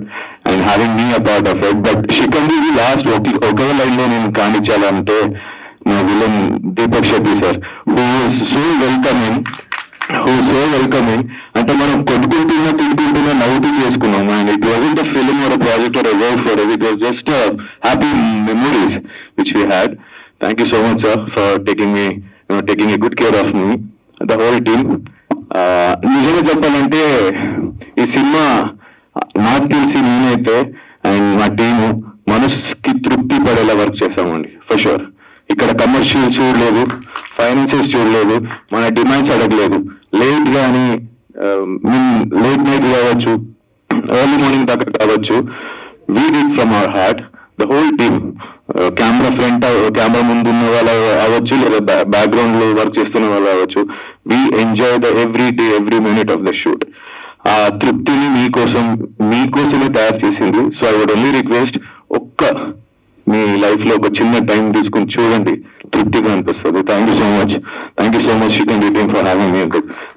and having me a part of it. But Shikandi last oka line lo nenu kaanichalante na villain Deepak Shetty sir, who is so welcoming అంటే మనం తిట్టుకుంటున్నా నవ్వుతూ చేసుకున్నాం. And it wasn't a film or a project or a work for us, it was just happy memories which we had. Thank you so much sir for taking a good care of me, the whole team. నిజంగా చెప్పాలంటే ఈ cinema నాకు తెలిసి నేనైతే and మా team మనసుకి తృప్తి పడేలా వర్క్ చేసామండి, ఫర్ షూర్. ఇక్కడ కమర్షియల్స్ చూడలేదు, ఫైనాన్సెస్ చూడలేదు, మన డిమాండ్స్ అడగలేదు. లేట్ నైట్ కావచ్చు, ఎర్లీ మార్నింగ్ దాకా కావచ్చు, we did from our heart, the whole team. Camera ముందు ఉన్న వాళ్ళు అవ్వచ్చు, లేదా బ్యాక్గ్రౌండ్ లో వర్క్ చేస్తున్న వాళ్ళు అవ్వచ్చు. We enjoy the every day, every minute of the shoot. ఆ తృప్తిని మీకోసమే తయారు చేసింది. So I would only request, మీ లైఫ్ లో ఒక చిన్న టైం తీసుకుని చూడండి, తృప్తిగా అనిపిస్తుంది. Thank you so much Shikandi team for having me.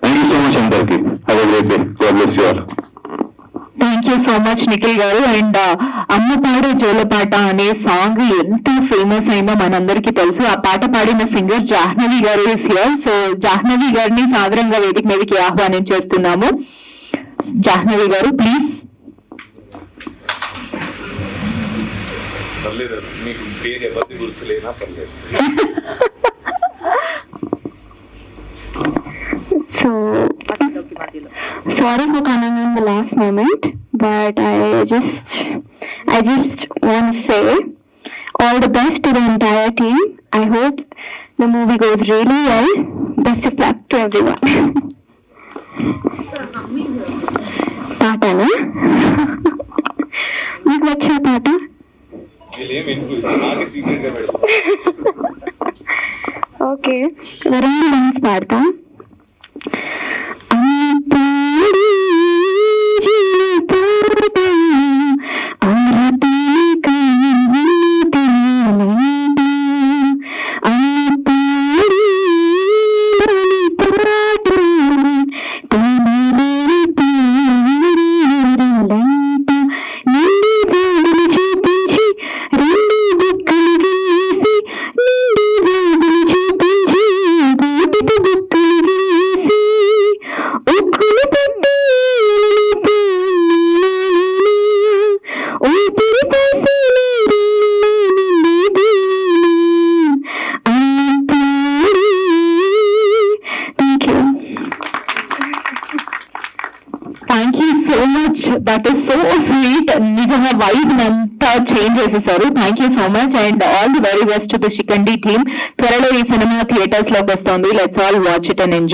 Thank you so much అందరికి. Have a great day. God bless you all. Thank you so much Nikhil గారు. అండ్ అమ్మ పాడే జోలపాట అనే సాంగ్ ఎంత ఫేమస్ అయిందో మనందరికీ తెలుసు. ఆ పాట పాడిన సింగర్ జాహ్నవి గారు ఇస్ హియర్. సో జాహ్నవి గారిని సాదరంగా వేదిక మీదకి ఆహ్వానించేస్తున్నాము. జాహ్నవి గారు ప్లీజ్. పర్లేదు, మీకు పేరు ఎవరిది గుర్తులేనా పర్లేదు. So, sorry for coming in the last moment, but I just want to say all the best to the entire team. I hope the movie goes really well. Best of luck to everyone. పాటనా మీకు వచ్చిన పాట? Okay, రెండు lines పాడతా. Thank you so much, that is so sweet. నిజంగా vibe అంతా change చేసేసారు. Thank you so much and all the very best to the Shikhandi team. త్వరలో ఈ సినిమా థియేటర్స్ లోకి వస్తుంది. Let's all watch it and enjoy.